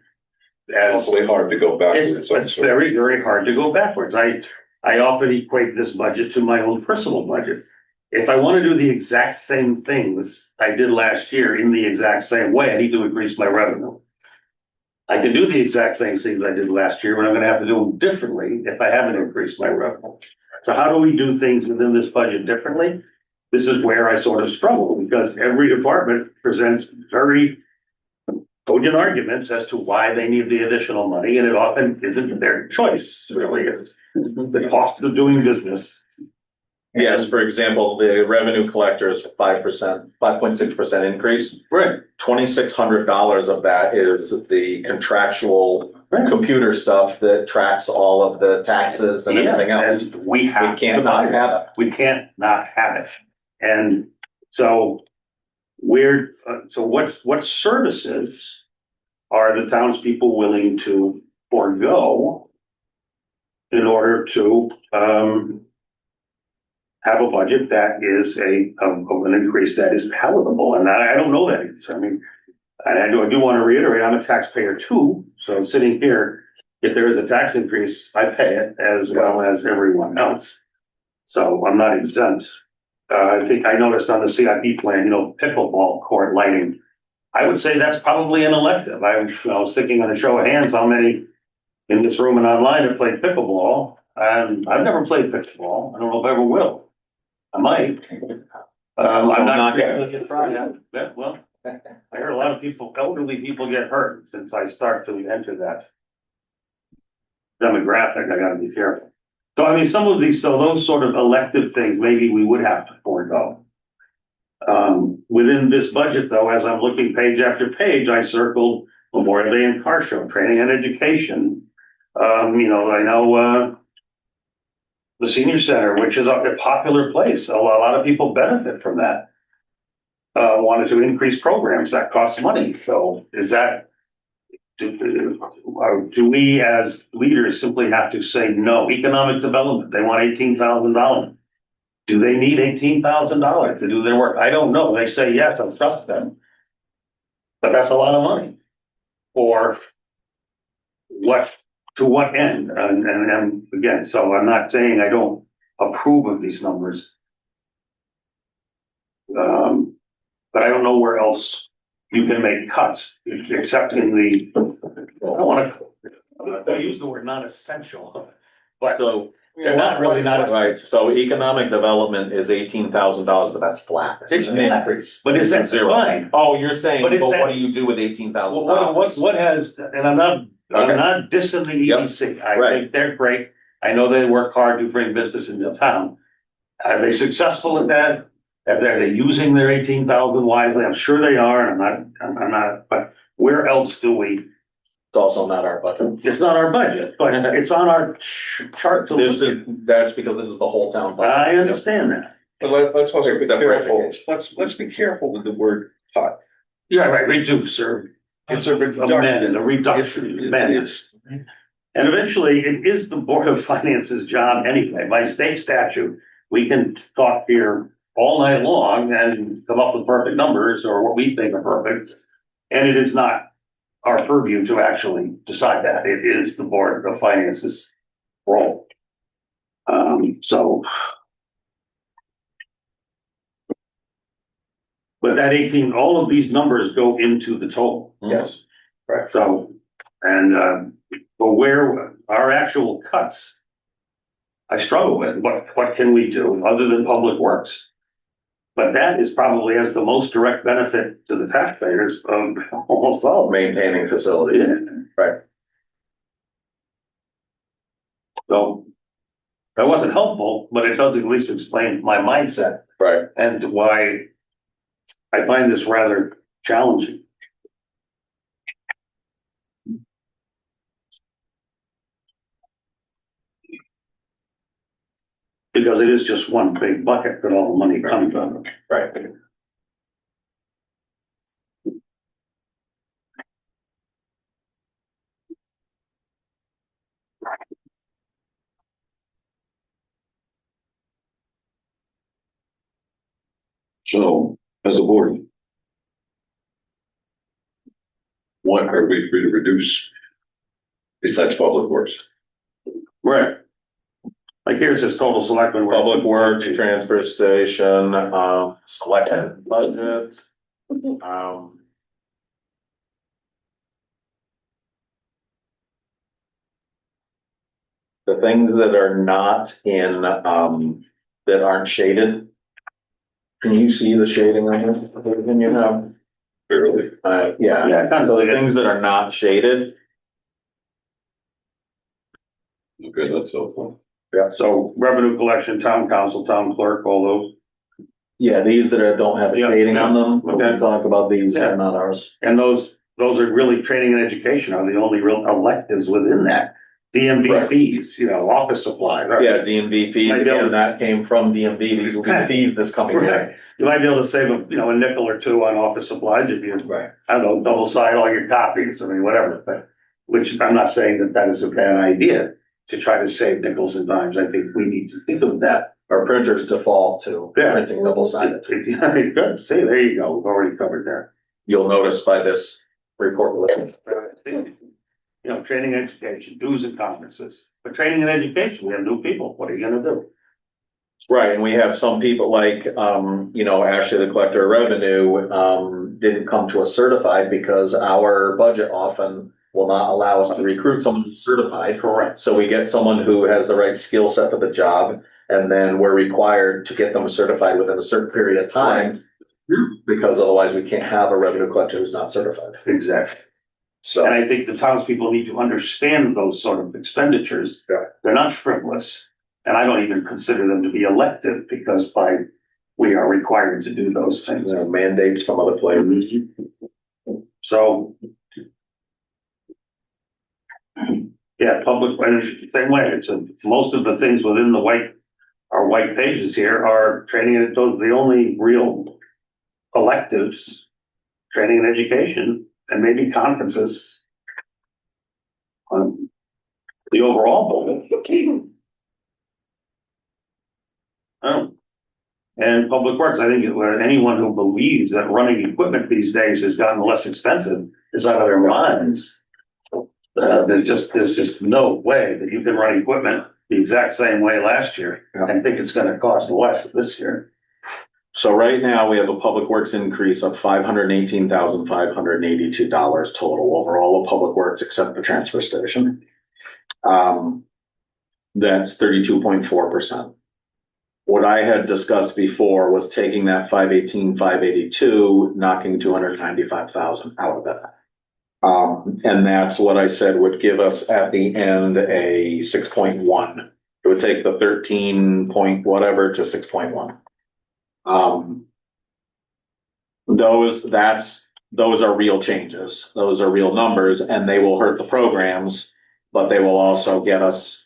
awfully hard to go backwards. it's very, very hard to go backwards. I often equate this budget to my own personal budget. If I want to do the exact same things I did last year in the exact same way, I need to increase my revenue. I can do the exact same things I did last year, but I'm gonna have to do them differently if I haven't increased my revenue. So how do we do things within this budget differently? This is where I sort of struggle, because every department presents very cogent arguments as to why they need the additional money, and it often isn't their choice, really. It's the cost of doing business. Yes, for example, the revenue collector is 5%, 5.6% increase. Right. $2,600 of that is the contractual Right. computer stuff that tracks all of the taxes and everything else. And we have We can't to not buy have it. We can't not have it. And so what services are the townspeople willing to forego in order to, have a budget that is of an increase that is palatable? And I don't know that. I mean, I do want to reiterate, I'm a taxpayer too. So sitting here, if there is a tax increase, I pay it as well as everyone else. So I'm not exempt. I think I noticed on the CIP plan, pickleball court lighting. I would say that's probably an elective. I was thinking on a show of hands, how many in this room and online have played pickleball? And I've never played pickleball. I don't know if I ever will. I might. I'm not sure. Yeah, well, I heard a lot of elderly people get hurt since I start to enter that demographic, I gotta be careful. So I mean, some of these, so those sort of elective things, maybe we would have to forego. Within this budget though, as I'm looking page after page, I circled Memorial Day and Car Show, training and education. I know, the senior center, which is a popular place, a lot of people benefit from that. Wanted to increase programs that cost money, so is that, do we as leaders simply have to say no? Economic development, they want $18,000. Do they need $18,000 to do their work? I don't know. They say yes, I trust them. But that's a lot of money. For what, to what end? And again, so I'm not saying I don't approve of these numbers. But I don't know where else you can make cuts, except in the, I use the word non-essential, but So, they're not really not. right, so economic development is $18,000, but that's flat. It's an flat. increase. But is that Zero. fine? Oh, you're saying, But but is that- what do you do with $18,000? Well, what has, and I'm not dissing the Yep. EDC. I Right. think they're great. I know they work hard to bring business into town. Are they successful at that? Are they using their 18,000 wisely? I'm sure they are, and I'm not, but where else do we? It's also not our budget. It's not our budget, but it's on our chart to This look is, that's because this is the whole town at. budget. I understand that. But let's also be Separate careful, application. let's be careful with the word cut. Yeah, right, reduce or It's a amend, a reduction, amend. And eventually, it is the Board of Finance's job anyway. By state statute, we can talk here all night long and come up with perfect numbers or what we think are perfect. And it is not our purview to actually decide that. It is the Board of Finance's role. So. But that 18, all of these numbers go into the total. Yes. Right. So, and, but where our actual cuts, I struggle with, what can we do other than public works? But that is probably has the most direct benefit to the taxpayers of almost all of them. Maintaining facilities. Right. So that wasn't helpful, but it does at least explain my mindset Right. and why I find this rather challenging. Because it is just one big bucket that all the money comes from. Right. So, as a board, what are we free to reduce besides public works? Right. Like here's this total selectmen. Public works, transfer station, selected budget. The things that are not in, that aren't shaded. Can you see the shading on this? Can you have? Barely. Yeah. Yeah, kind So of. the things that are not shaded, Okay, that's helpful. So revenue collection, town council, town clerk, all those. yeah, these that are, don't have a Yeah, shading on them, okay. we'll talk about these, Yeah. are not ours. And those are really training and education are the only real electives within that. DMV Right. fees, office supply. Right? Yeah, DMV fees, Might be able to- again, that came from DMV, these will be the fees this coming year. Right. You might be able to save a nickel or two on office supplies if you, Right. I don't know, double side all your copies, I mean, whatever, but, which I'm not saying that is a bad idea to try to save nickels and dimes. I think we need to think of that. Our printers default to Yeah. printing double sided. Good, see, there you go, we've already covered there. You'll notice by this report list. Training and education, dues and conferences. But training and education, we have new people. What are you gonna do? Right, and we have some people like, Ashley, the collector of revenue, didn't come to us certified because our budget often will not allow us to recruit someone who's certified. Correct. So we get someone who has the right skill set for the job, and then we're required to get them certified within a certain period of time. Because otherwise we can't have a revenue collector who's not certified. Exactly. So, And I think the townspeople need to understand those sort of expenditures. Yeah. They're not frivolous, and I don't even consider them to be elective because we are required to do those things. you know, mandates from other places. So. Yeah, public, and same way, most of the things within our white pages here are training, and those are the only real electives, training and education, and maybe conferences. The overall budget. Oh. And public works, I think where anyone who believes that running equipment these days has gotten less expensive is out of their minds. There's just no way that you can run equipment the exact same way last year and think it's gonna cost less this year. So right now, we have a public works increase of $518,582 total over all of public works except the transfer station. That's 32.4%. What I had discussed before was taking that 582, knocking 295,000 out of it. And that's what I said would give us at the end a 6.1. It would take the 13 point whatever to 6.1. Those are real changes. Those are real numbers, and they will hurt the programs, but they will also get us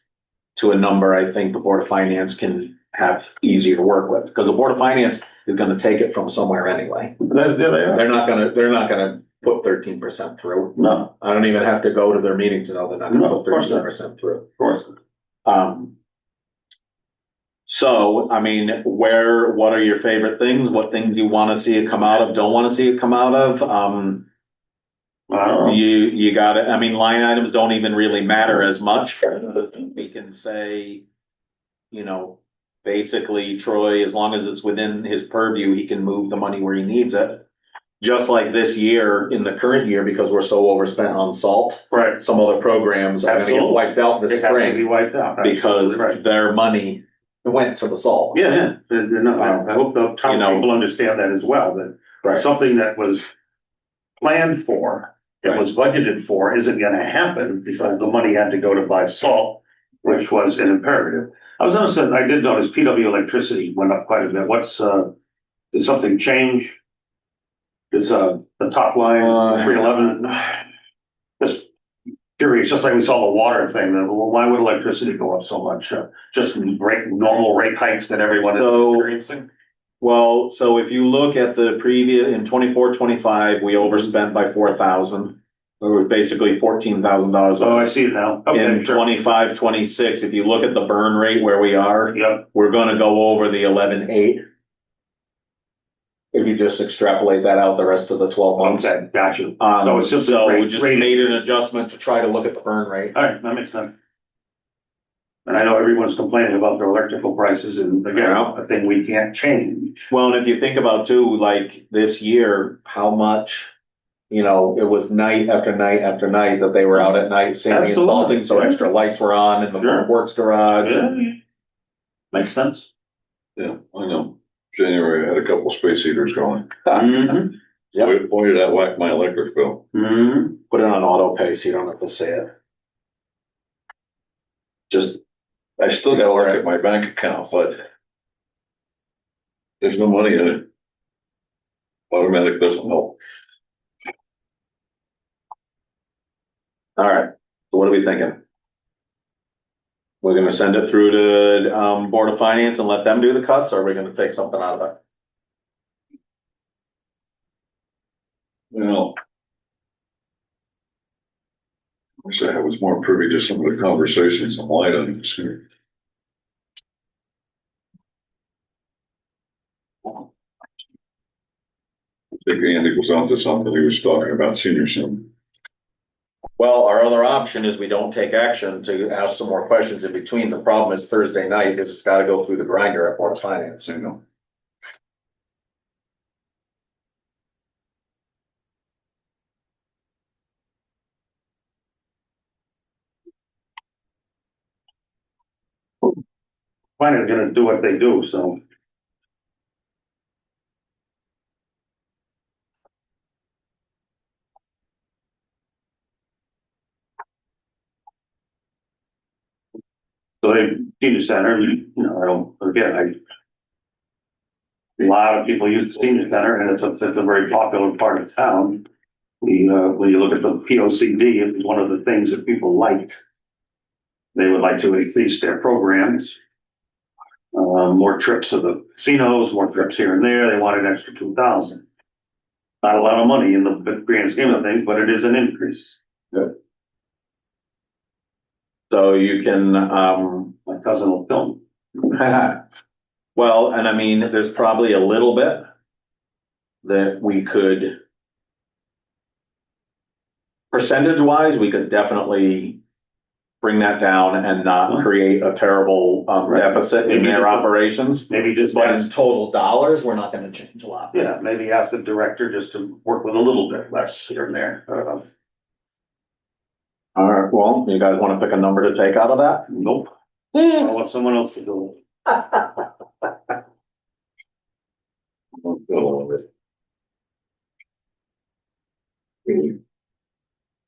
to a number I think the Board of Finance can have easier to work with, because the Board of Finance is gonna take it from somewhere anyway. They're not gonna put 13% through. No, I don't even have to go to their meeting to know they're not gonna No, put of course not. 13% through. of course. So, I mean, what are your favorite things? What things you wanna see it come out of, don't wanna see it come out of? I don't know. You got it. I mean, line items don't even really matter as much. We can say, basically Troy, as long as it's within his purview, he can move the money where he needs it. Just like this year, in the current year, because we're so overspent on salt, Right. some other programs are gonna get Absolutely. wiped out this They have to be spring wiped out. because Absolutely right. their money went to the salt. Yeah. They're not- I hope the town people understand that as well, that Right. something that was planned for, that was budgeted for, isn't gonna happen because the money had to go to buy salt, which was an imperative. I did notice PW electricity went up quite a bit. Did something change? Is, the top line, 311? Just curious, just like we saw the water thing, why would electricity go up so much? Just normal rate hikes that everyone is experiencing? Well, so if you look at the previous, in 24-25, we overspent by 4,000. It was basically $14,000. Oh, I see it now. Okay, In sure. 25-26, if you look at the burn rate where we are, Yep, we're gonna go over the 11.8. If you just extrapolate that out the rest of the 12 months. okay, gotcha. So it's just we just made an adjustment to try to look at the burn rate. All right, that makes sense. And I know everyone's complaining about their electrical prices, and again, a thing we can't change. Well, and if you think about too, like this year, how much, it was night after night after night that they were out at night sanding and salting, so extra lights were on in the Sure. works garage. Yeah, makes sense. yeah, I know. January, I had a couple space heaters going. Mm-hmm. Yep. Boy, did that whack my electric bill. Mm-hmm. Put it on auto pay so you don't have to say it. Just, I still gotta look at my bank account, but there's no money in it. Automatic doesn't help. all right, so what are we thinking? We're gonna send it through to, Board of Finance and let them do the cuts, or are we gonna take something out of it? Well, I wish I was more privy to some of the conversations and line items here. I think Andy was onto something. He was talking about senior center. Well, our other option is we don't take action to ask some more questions in between. The problem is Thursday night is it's gotta go through the grinder at Board of Finance. Finally gonna do what they do, so. So they, senior center, you know, a lot of people use the senior center and it's a very popular part of town. When you look at the POCD, it was one of the things that people liked. They would like to increase their programs. More trips to the casinos, more trips here and there. They want an extra 2,000. Not a lot of money in the grand scheme of things, but it is an increase. So you can, My cousin will film. well, and I mean, there's probably a little bit that we could, percentage wise, we could definitely bring that down and not create a terrible deficit in their operations. Maybe just But in ask, total dollars, we're not gonna change a lot. yeah, maybe ask the director just to work with a little bit less here and there. All right, well, you guys wanna pick a number to take out of that? Nope. I want someone else to do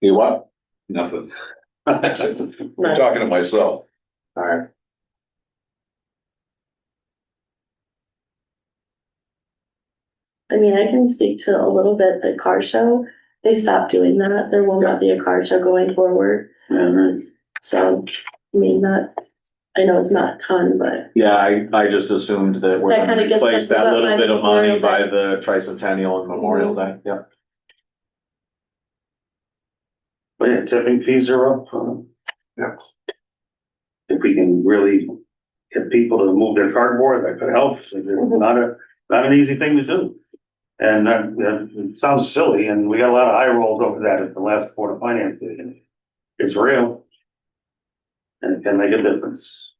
You what? Nothing. it. I'm talking to myself. All right. I mean, I can speak to a little bit, the car show, they stopped doing that, there will not be a car show going forward. So, I mean, I know it's not a ton, but Yeah, I just assumed that we're That gonna kinda gets replace us that about little by bit of money Memorial by Day. the tricentennial and Memorial Day, yeah. But yeah, tipping fees are up. Yeah. If we can really get people to move their cardboard, that could help. It's not an easy thing to do. And it sounds silly, and we got a lot of eye rolls over that at the last Board of Finance meeting. It's real. And it can make a difference.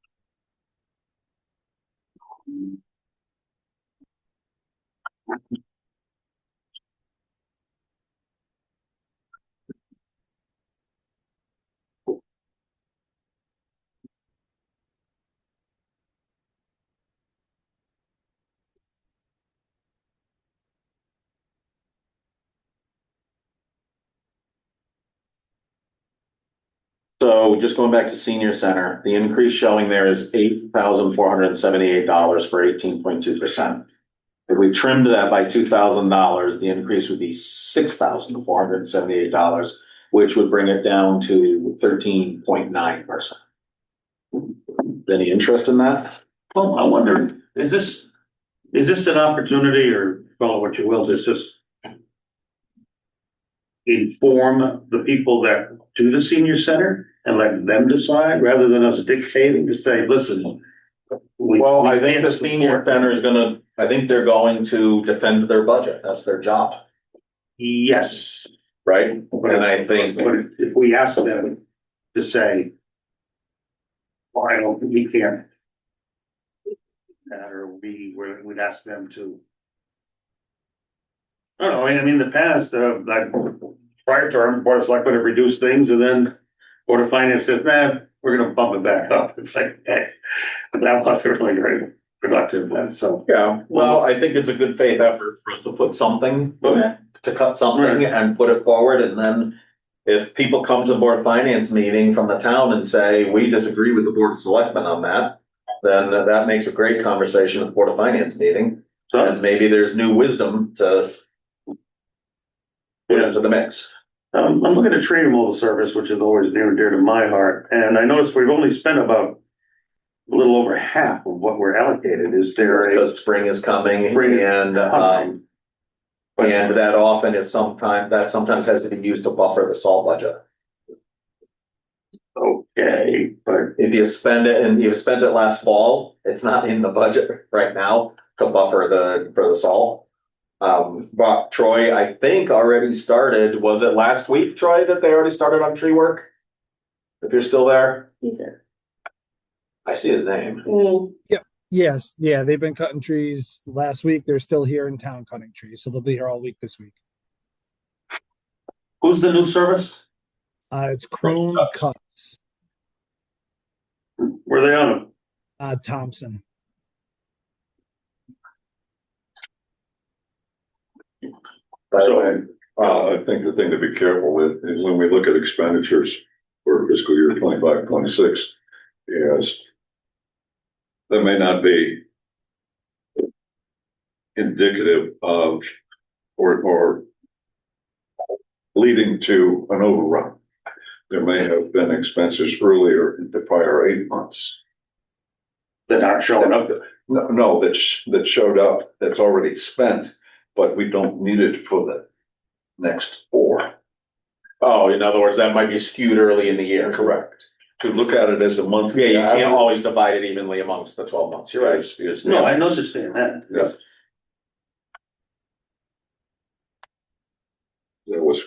So just going back to senior center, the increase showing there is $8,478 for 18.2%. If we trimmed that by $2,000, the increase would be $6,478, which would bring it down to 13.9%. Any interest in that? Well, I wonder, is this an opportunity, or call it what you will, to just inform the people that do the senior center and let them decide rather than us dictating to say, listen. Well, I think can't the senior support- center is gonna, I think they're going to defend their budget. That's their job, Yes, right? And I think, but if we ask them to say, well, I don't, we can't. That, or we'd ask them to. I don't know, I mean, in the past, like, prior term, Board of Selectmen have reduced things, and then Board of Finance said, man, we're gonna bump it back up. It's like, hey, that wasn't really very productive then, so. yeah, well, I think it's a good faith effort for us to put something, to cut something and put it forward, and then if people come to the Board of Finance meeting from the town and say, we disagree with the Board of Selectmen on that, then that makes a great conversation at the Board of Finance meeting, and maybe there's new wisdom to put into the mix. I'm looking at tree removal service, which is always near and dear to my heart, and I noticed we've only spent about a little over half of what we're allocated. Is there Because spring is coming, Spring is and, coming. and that often is sometimes has to be used to buffer the salt budget. Okay, but If you spend it, and you spent it last fall, it's not in the budget right now to buffer for the salt. But Troy, I think already started, was it last week, Troy, that they already started on tree work? If you're still there, he's there. I see his name. Yes, yeah, they've been cutting trees last week. They're still here in town cutting trees, so they'll be here all week this week. who's the new service? It's Crone Cuts, Were they on Thompson. So- I think the thing to be careful with is when we look at expenditures for fiscal year 25, 26, is that may not be indicative of or leading to an overrun. There may have been expenses earlier in the prior 8 months. That aren't showing up. No, that showed up, that's already spent, but we don't need it for the next 4. Oh, in other words, that might be skewed early in the year. Correct. To look at it as a monthly. Yeah, you can't average always divide it evenly amongst the 12 months, you're right. is No, I understand that. Yes. That was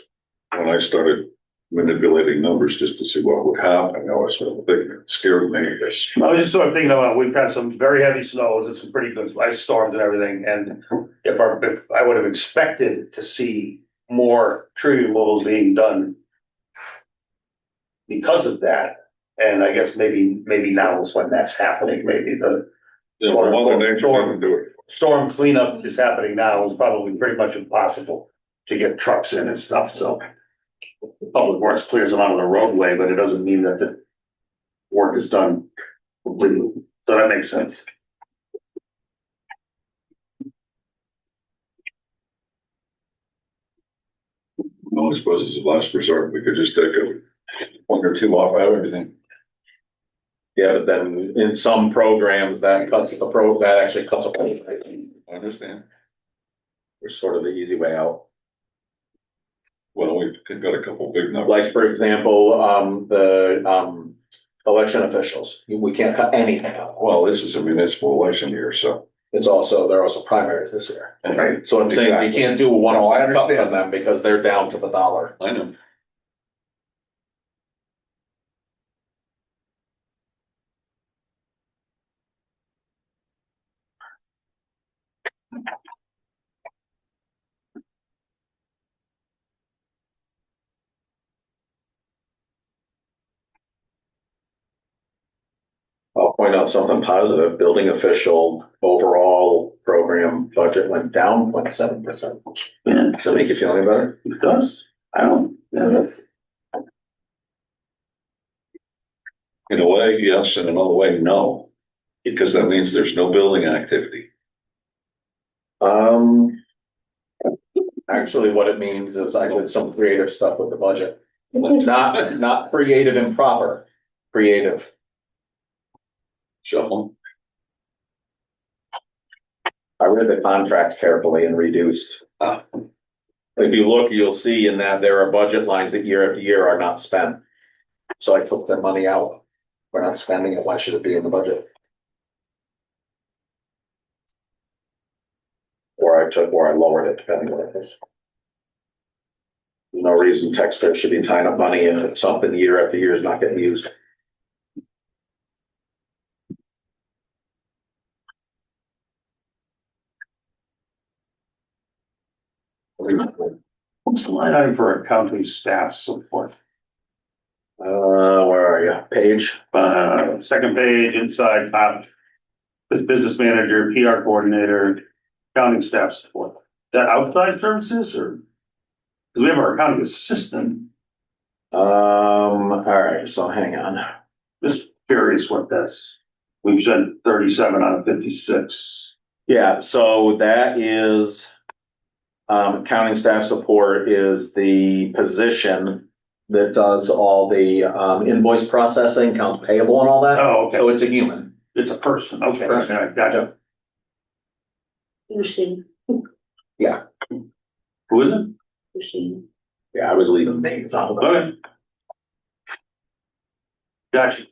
when I started manipulating numbers just to see what would happen. I was sort of thinking, it scared me. This. I was just sort of thinking about, we've had some very heavy snows and some pretty good ice storms and everything, and if I would have expected to see more tree removals being done because of that, and I guess maybe now is when that's happening, maybe the Yeah, well, Mother Nature doesn't do it. storm cleanup is happening now, is probably pretty much impossible to get trucks in and stuff, so. Public Works clears them out of the roadway, but it doesn't mean that the work is done completely, so that makes sense. Well, I suppose as a last resort, we could just take a 1 or 2 off of everything. Yeah, but then in some programs, that actually cuts a hole. I understand. Which is sort of the easy way out. Well, we've got a couple big numbers. Like, for example, the election officials, we can't cut anything out. Well, this is a municipal election year, so. There are also primaries this year. Right. So I'm saying you Exactly. can't do a one No, I cut understand. from them because they're down to the dollar. I know. I'll point out something positive, building official overall program budget went down 0.7%. Yeah, Does that make you feel any better? it does. I don't, yeah, In a way, yes, and another way, no. Because that means there's no building activity. Actually, what it means is I did some creative stuff with the budget. Not creative and proper, creative. Shuffle. I read the contract carefully and reduced. If you look, you'll see in that there are budget lines that year after year are not spent. So I took that money out. We're not spending it, why should it be in the budget? Or I lowered it, depending on what it is. No reason taxpayers should be tying up money in something year after year is not getting used. what's the line item for accounting staff support? Where are you? Page? Second page, inside top. This business manager, PR coordinator, accounting staff support. Is that outside services or? 'Cause we have our accounting assistant, All right, so hang on. just curious what that's. We've done 37 out of 56. Yeah, so that is, accounting staff support is the position that does all the, invoice processing, accounts payable and all that. Oh, okay, So it's a human. it's a person, okay, Person. okay, gotcha. Machine, Who is it? machine. Yeah, I was leaving names out of it. Okay. Gotcha.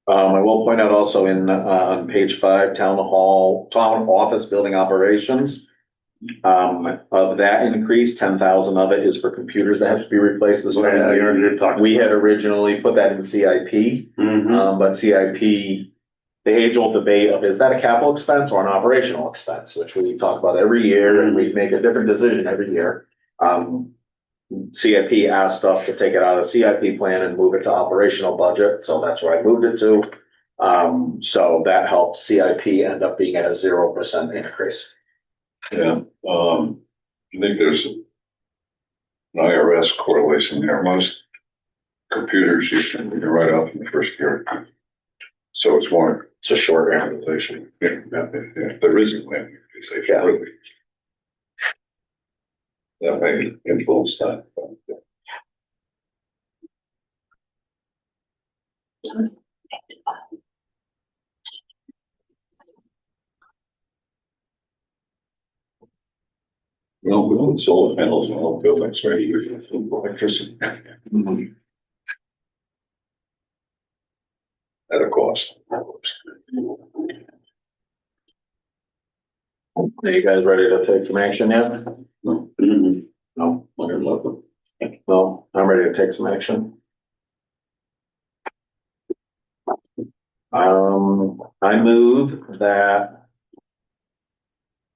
I will point out also on page 5, town office building operations. Of that increase, 10,000 of it is for computers that have to be replaced this Yeah, you year. already did talk. We had originally put that in CIP, Mhm. but CIP the age-old debate of, is that a capital expense or an operational expense, which we talk about every year, and we make a different decision every year. CIP asked us to take it out of the CIP plan and move it to operational budget, so that's where I moved it to. So that helped CIP end up being at a 0% increase. Yeah, I think there's an IRS correlation there. Most computers you can write off in the first year. So it's more, It's a short answer. amortization. Yeah, there isn't any amortization, Yeah. really. That may influence that. Well, we own solar panels in all buildings, right? Electricity. At a cost. Are you guys ready to take some action yet? No. No, Under level. no, I'm ready to take some action. I move that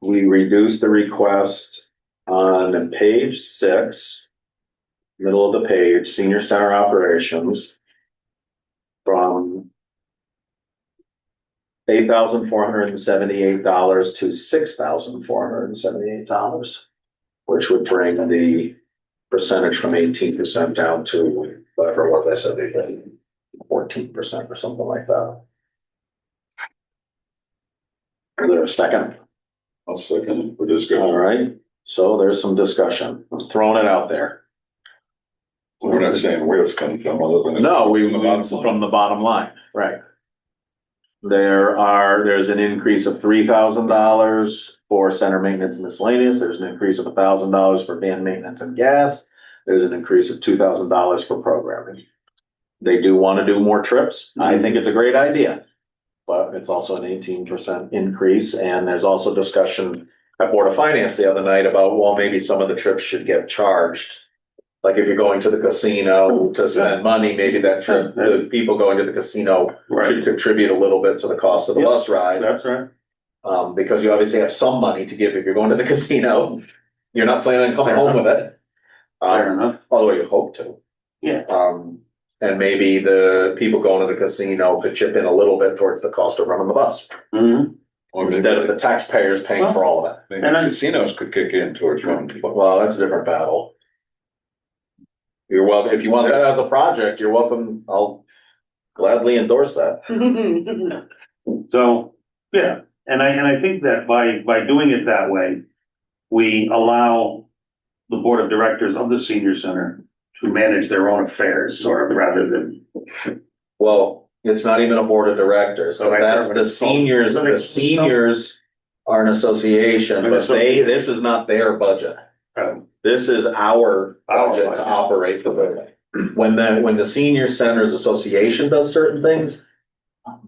we reduce the request on page 6, middle of the page, senior center operations, from $8,478 to $6,478, which would bring the percentage from 18% down to whatever, what I said, 14% or something like that. Is there a second? I'll second it for discussion. All right, so there's some discussion. I'm throwing it out there. We're not saying where it's coming from, other than. No, from the bottom line, right. There's an increase of $3,000 for center maintenance and miscellaneous. There's an increase of $1,000 for van maintenance and gas. There's an increase of $2,000 for programming. They do want to do more trips. I think it's a great idea. But it's also an 18% increase, and there's also discussion at Board of Finance the other night about, well, maybe some of the trips should get charged. Like if you're going to the casino to spend money, maybe that trip, the people going to the casino should contribute a little bit to the cost of the bus ride. That's right. Because you obviously have some money to give if you're going to the casino. You're not planning on coming home with it. Fair enough. Although you hope to. Yeah. And maybe the people going to the casino could chip in a little bit towards the cost of running the bus. Instead of the taxpayers paying for all of it. Maybe casinos could kick in towards running people. Well, that's a different battle. You're welcome, if you want that as a project, you're welcome, I'll gladly endorse that. So, yeah, and I think that by doing it that way, we allow the board of directors of the senior center to manage their own affairs, sort of, rather than. Well, it's not even a board of directors, so that's the seniors, the seniors are an association, but this is not their budget. This is our budget to operate the building. When the senior centers association does certain things,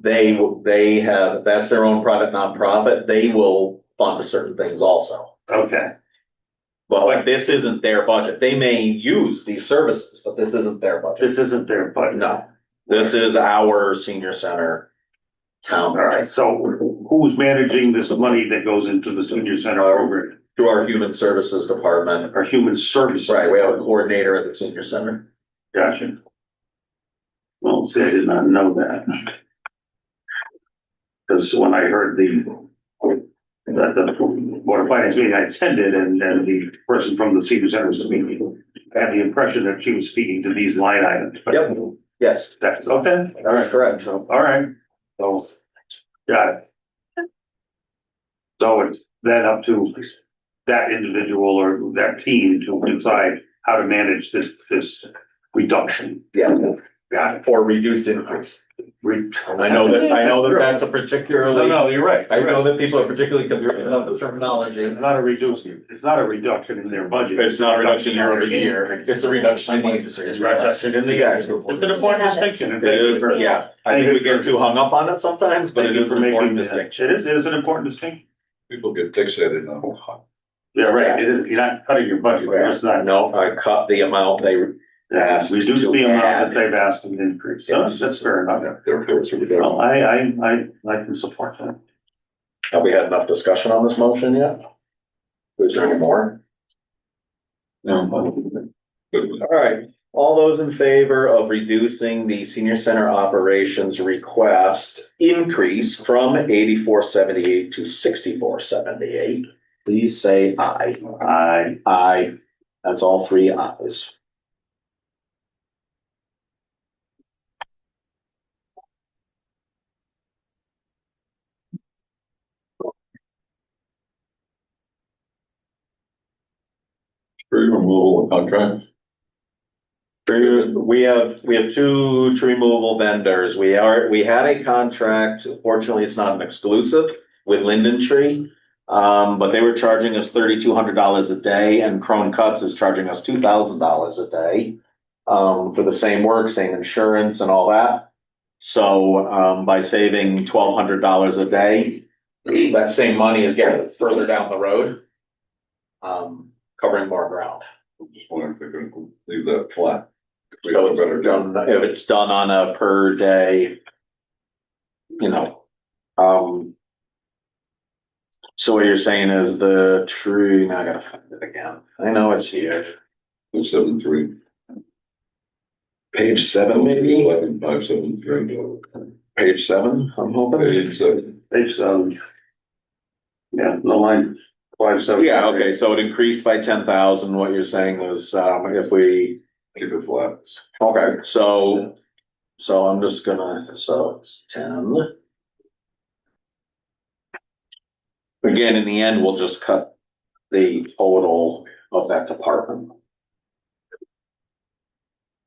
they have, that's their own private nonprofit, they will fund certain things also. Okay. But like, this isn't their budget. They may use these services, but this isn't their budget. This isn't their budget. No, this is our senior center town. All right, so who's managing this money that goes into the senior center program? Through our human services department. Our human services. Right, we have a coordinator at the senior center. Gotcha. Well, see, I did not know that. Because when I heard the Board of Finance meeting I attended, and the person from the senior center was speaking, I had the impression that she was speaking to these line items. But Yep, yes, that's okay. All that's right, correct. so, all right, so, got it. So it's then up to that individual or that team to decide how to manage this reduction. Yeah, Got it. or reduced increase. I know that that's a particularly. No, you're right. I know that people are particularly concerned about the terminology. It's not a reduction in their budget. It's not a reduction year over year. It's a reduction in the industry. It's a reduction in the actual. It's an important distinction. It is, yeah. I think we get too hung up on it sometimes, but it is an important distinction. It is an important distinction. People get fixated on. Yeah, right. It is, you're not cutting your budget. It's not. No, I cut the amount Yeah, we do see the amount that they've asked them to increase, so that's fair enough. Therefore, it's a Well, reduction. I can support that. Have we had enough discussion on this motion yet? Is there any more? No. All right, all those in favor of reducing the senior center operations request increase from 8478 to 6478, please say aye. I, Aye. That's all three ayes. Tree removal contract. We have two tree removal vendors. We had a contract, fortunately, it's not an exclusive with Linden Tree. But they were charging us $3,200 a day, and Crone Cuts is charging us $2,000 a day. For the same work, same insurance and all that. So, by saving $1,200 a day, that same money is getting further down the road. Covering more ground. Just wondering if they're gonna leave that flat. So it's done, if it's done on a per day, you know, so what you're saying is the tree, now I gotta find it again. I know it's here. 573. Page 7, maybe? 573. Page 7, I'm hoping. Page 7. page 7. Yeah, the line 5, 7. Yeah, okay, so it increased by 10,000. What you're saying is, if we, Keep it flat. okay, so I'm just gonna, so it's 10. Again, in the end, we'll just cut the total of that department.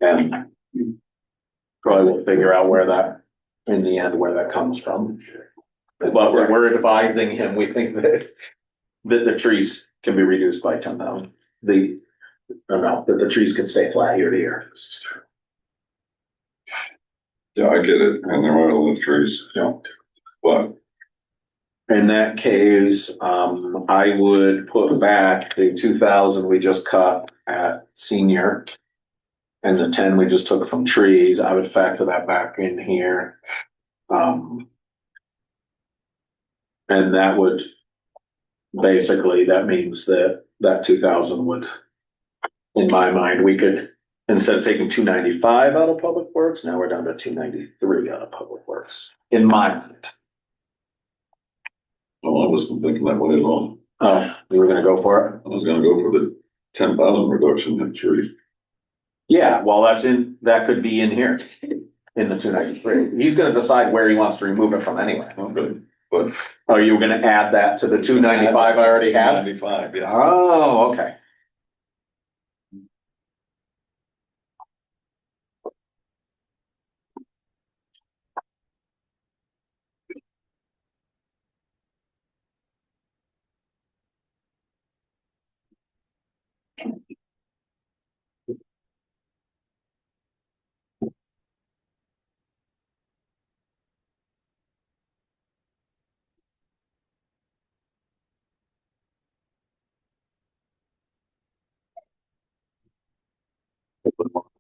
And probably we'll figure out where that, in the end, where that comes from. But we're advising him, we think that the trees can be reduced by 10,000. That the trees can stay flat year to year. Yeah, I get it, and there are all the trees, Yeah. but In that case, I would put back the 2,000 we just cut at senior. And the 10 we just took from trees, I would factor that back in here. And that would, basically, that means that 2,000 would, in my mind, we could, instead of taking 295 out of public works, now we're down to 293 out of public works, in my mind. well, I wasn't thinking that way at all. Oh, you were gonna go for it? I was gonna go for the 10,000 reduction in tree. Yeah, well, that could be in here, in the 293. He's gonna decide where he wants to remove it from anyway. Okay, but. Are you gonna add that to the 295 I already have? 95, yeah. Oh, okay.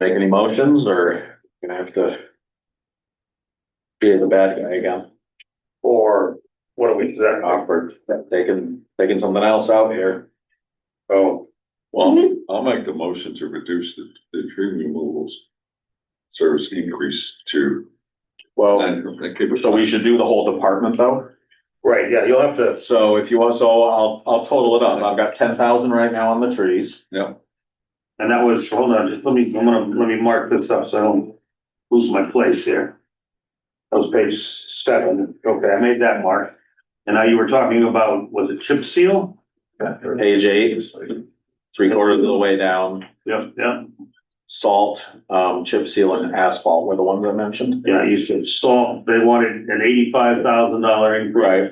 Make any motions, or gonna have to be the bad guy again? Or what are we, is that Awkward, taking something else out here. Oh, Well, I'll make the motion to reduce the tree removals service increase to. Well, and keep it so we should do the whole department though? right, yeah, you'll have to, So if you want, so I'll total it up. I've got 10,000 right now on the trees. Yeah, and that was, hold on, just let me mark this up so I don't lose my place here. That was page 7, okay, I made that mark. And now you were talking about, was it chip seal? Page 8, 3/4 of the way down. Yep, yep, Salt, chip seal and asphalt were the ones I mentioned. yeah, you said salt, they wanted an $85,000 increase. Right.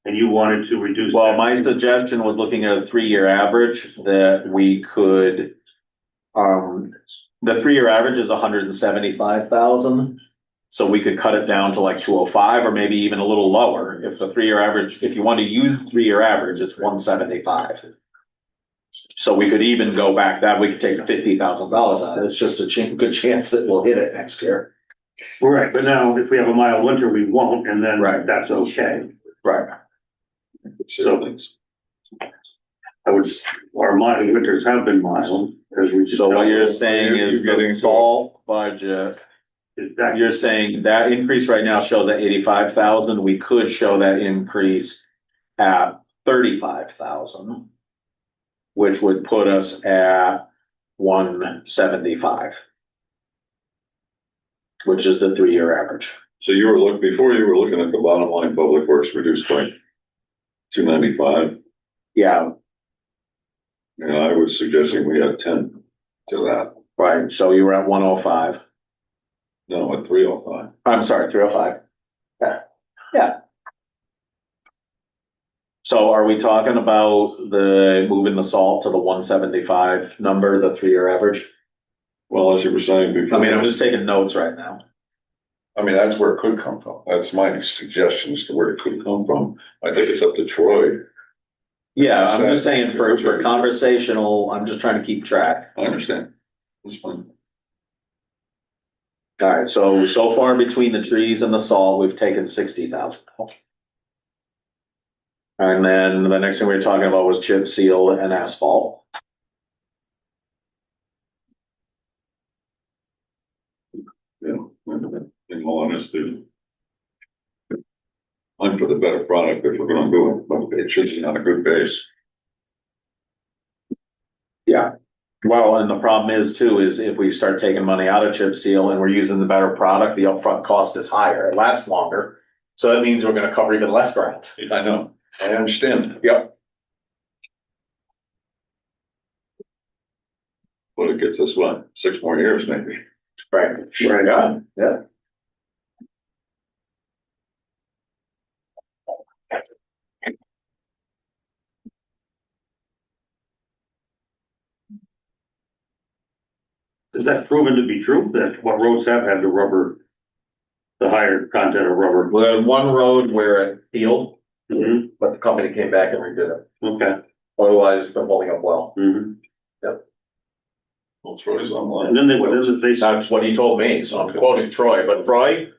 And you wanted to reduce. Well, that. my suggestion was looking at a 3-year average that we could, the 3-year average is 175,000. So we could cut it down to like 205 or maybe even a little lower. If the 3-year average, if you want to use the 3-year average, it's 175. So we could even go back that, we could take $50,000 out of it. It's just a good chance that we'll hit it next year. Right, but now if we have a mild winter, we won't, and then Right. that's okay. Right. So I would, our mild winters have been mild, as we. So what you're saying is You're the getting fall budget, you're saying that increase right now shows at 85,000. We could show that increase at 35,000, which would put us at 175, which is the 3-year average. So you were before you were looking at the bottom line, public works reduced by 295. Yeah, And I was suggesting we add 10 to that. right. So you were at 105. No, at 305. I'm sorry, 305. Yeah. Yeah. So are we talking about the moving the salt to the 175 number, the 3-year average? Well, as you were saying before. I mean, I'm just taking notes right now. I mean, that's where it could come from. That's my suggestion as to where it could come from. I think it's up to Troy. Yeah, I'm just saying for conversational, I'm just trying to keep track. I understand. That's fine. All right, so far between the trees and the salt, we've taken 60,000. And then the next thing we were talking about was chip seal and asphalt. Yeah, in all honesty. I'm for the better product if we're gonna do it, but it should be on a good base. Yeah. Well, and the problem is too, is if we start taking money out of chip seal and we're using the better product, the upfront cost is higher, it lasts longer. So that means we're gonna cover even less ground. I know, I understand, Yep. but it gets us what, 6 more years maybe. Right. Right. Yeah. Is that proven to be true, that what roads have had the rubber, the higher content of rubber? We had one road where it peeled, Mhm. but the company came back and redid it. Okay. Otherwise, it's been holding up well. Mhm. Well, Troy's online. And then they. That's what he told me, so I'm quoting Troy, but Troy,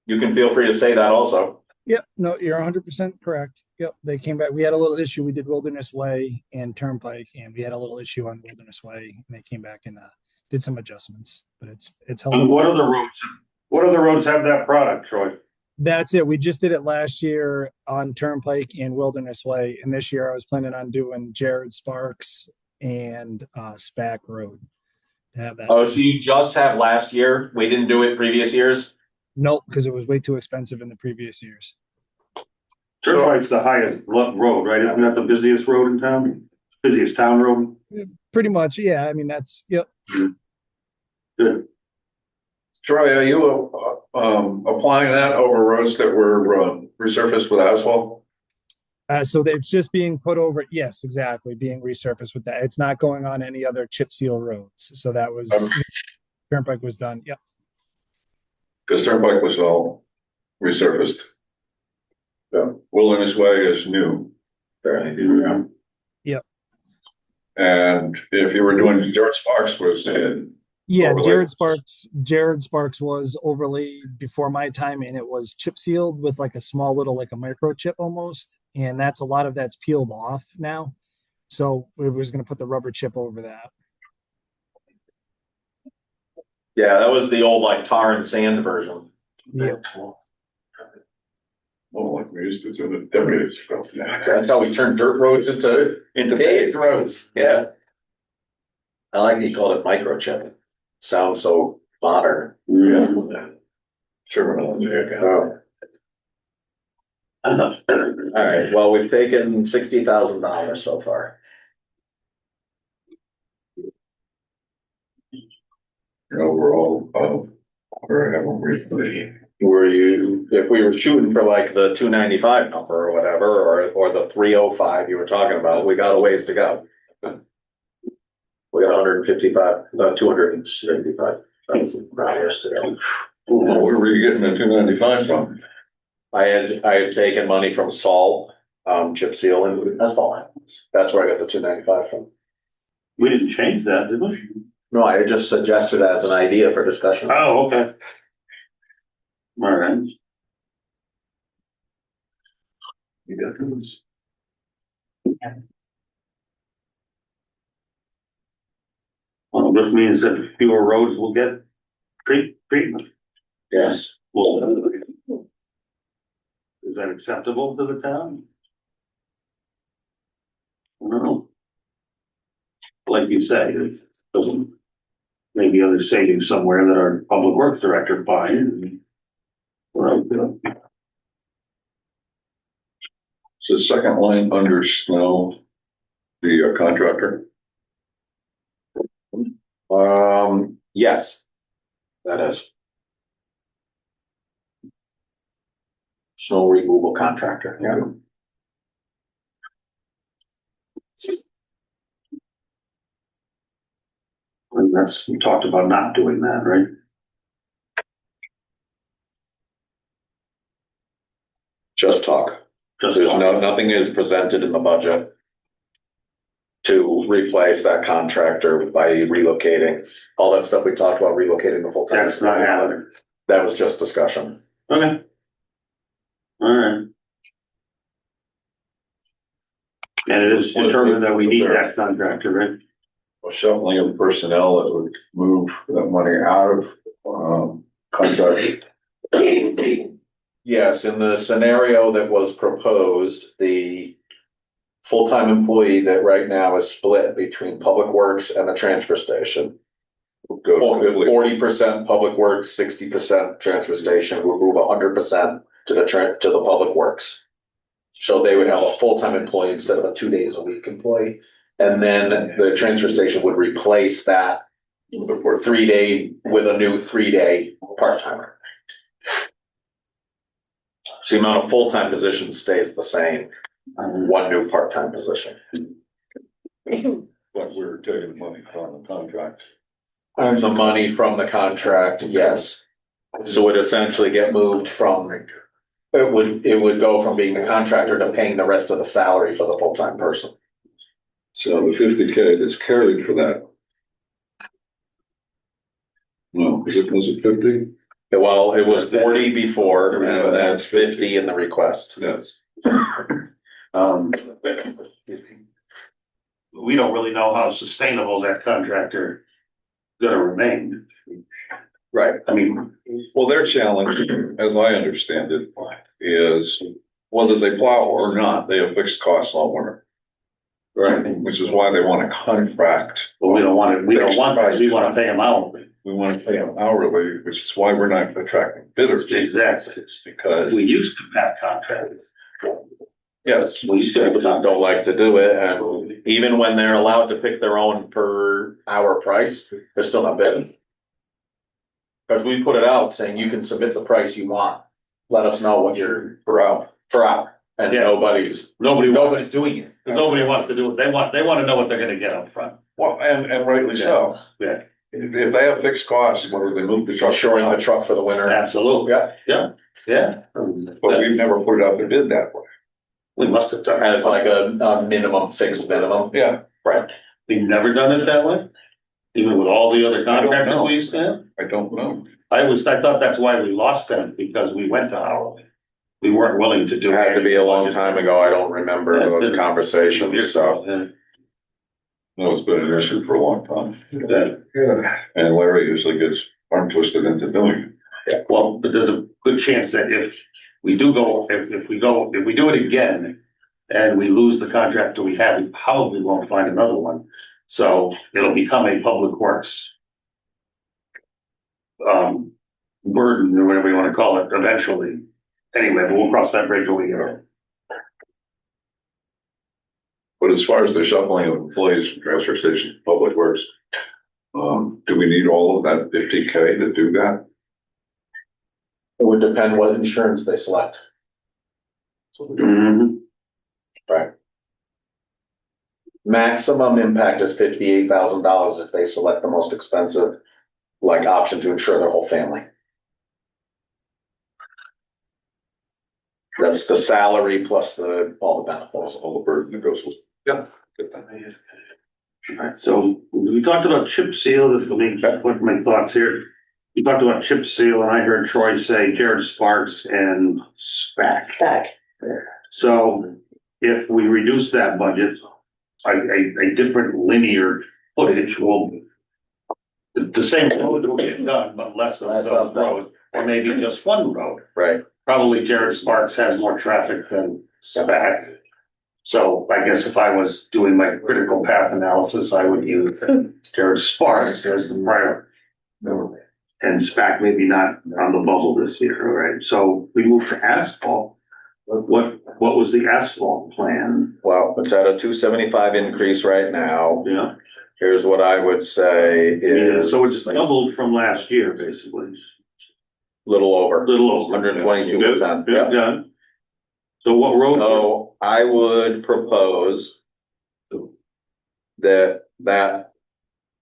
you can feel free to say that also. Yep, no, you're 100% correct. Yep, they came back. We had a little issue. We did Wilderness Way and Turnpike, and we had a little issue on Wilderness Way, and they came back and did some adjustments. But it's held. And what other roads have that product, Troy? That's it. We just did it last year on Turnpike and Wilderness Way, and this year I was planning on doing Jared Sparks and Spack Road to have that. Oh, so you just have last year? We didn't do it previous years? Nope, because it was way too expensive in the previous years. Turnpike's the highest road, right? Isn't that the busiest road in town? Busiest town road? Pretty much, yeah. I mean, that's yep. Good. Troy, are you applying that over roads that were resurfaced with asphalt? So that it's just being put over. Yes, exactly, being resurfaced with that. It's not going on any other chip seal roads. So that was Turnpike was done. Yep. Because Turnpike was all resurfaced. Yeah, Wilderness Way is new. Yep. And if you were doing George Sparks was in. Yeah, overlaid. Jared Sparks was overlaid before my time, and it was chip sealed with like a small little like a microchip almost, and that's a lot of that's peeled off now. So we was going to put the rubber chip over that. Yeah, that was the old like tar and sand version. Yep. Oh, like we used to do the decades ago. That's how we turned dirt roads into paved roads. Yeah. I like that he called it microchip. Sounds so modern. Yeah. Terminology. Oh. All right, well, we've taken $60,000 so far. Overall, where haven't we? Were you, if we were shooting for like the 295 number or whatever, or the 305 you were talking about, we got a ways to go. We got 155, 275. That's yesterday. Where were you getting the 295 from? I had taken money from salt, chip seal and asphalt. That's where I got the 295 from. We didn't change that, did we? No, I just suggested as an idea for discussion. Oh, okay. All right. You got this. Well, this means that fewer roads will get treatment. Yes. Well, is that acceptable to the town? I don't know. Like you say, it doesn't, maybe other savings somewhere that our public works director finds. Right. So the second line under snow, the contractor, Yes. That is. Snow removal contractor, yeah. And that's, we talked about not doing that, right? Just talk. Just There's talk. nothing is presented in the budget to replace that contractor by relocating. All that stuff we talked about, relocating the full time. That's not happening. That was just discussion. Okay. All right. And it is determined that we need that contractor, right? a shuffling of personnel that would move that money out of, contract. Yes, in the scenario that was proposed, the full-time employee that right now is split between Public Works and the transfer station. Go to 40% Public Works, 60% transfer station, would move 100% to the Public Works. So they would have a full-time employee instead of a 2 days a week employee. And then the transfer station would replace that or 3 day with a new 3 day part-timer. So the amount of full-time positions stays the same, one new part-time position. But we're taking the money from the contract. The money from the contract, yes. So it would essentially get moved from, it would go from being the contractor to paying the rest of the salary for the full-time person. So the 50K that's carried for that. No, was it 50? Well, it was 40 before, and that's 50 in the request. Yes. We don't really know how sustainable that contractor is gonna remain. Right. I mean, Well, their challenge, as I understand it, is whether they plow or not, they have fixed costs all winter. Right, which is why they want a contract. but we don't want we wanna pay them out. We want to pay them hourly, which is why we're not attracting bidders. Exactly. It's because, We used to have contracts. yes, We used to have People don't like to do it, and even when they're allowed to pick their own per hour price, they're still not bidding. Because we put it out saying you can submit the price you want, let us know what you're per hour, and Yeah. nobody's doing it. Nobody wants to do it. They wanna know what they're gonna get up front. well, and rightly so. Yeah. If they have fixed costs, whether they move the truck. Insuring the truck for the winter. Absolutely. Yeah, Yeah. But we've never put it out to bid that way. We must have done as it. like a minimum, fixed minimum. Yeah, Right. We've never done it that way? Even with all the other contractors know. we used to have? I don't know. I thought that's why we lost them, because we went to hourly. We weren't willing to do. It had to be a long time ago. I don't remember those conversations, so. Yeah. No, it's been an issue for a long time. Yeah. And Larry usually gets arm twisted into doing it. Well, but there's a good chance that if we do go, if we do it again and we lose the contractor we have, we probably won't find another one. So it'll become a public works burden, or whatever you want to call it, eventually. Anyway, but we'll cross that bridge when we get there. But as far as the shuffling of employees from transfer station to public works, do we need all of that 50K to do that? It would depend what insurance they select. Mm-hmm. Right. Maximum impact is $58,000 if they select the most expensive, like, option to insure their whole family. That's the salary plus all the benefits. All the burden that goes with. Yeah. Alright, so we talked about chip seal, this will make my thoughts here. We talked about chip seal and I heard Troy say Jared Sparks and SPAC. Stack. So if we reduce that budget, a different linear footage will, the same road will get done, but less of those roads, or maybe just one road. Right. Probably Jared Sparks has more traffic than SPAC. So I guess if I was doing my critical path analysis, I would use Jared Sparks as the prior. And SPAC maybe not on the bubble this year, all right? So we moved to asphalt. What was the asphalt plan? Well, it's at a 275 increase right now. Yeah, Here's what I would say yeah, is. so it's doubled from last year, basically. Little over. Little over. 122%. Yeah, yeah. So what road? So I would propose that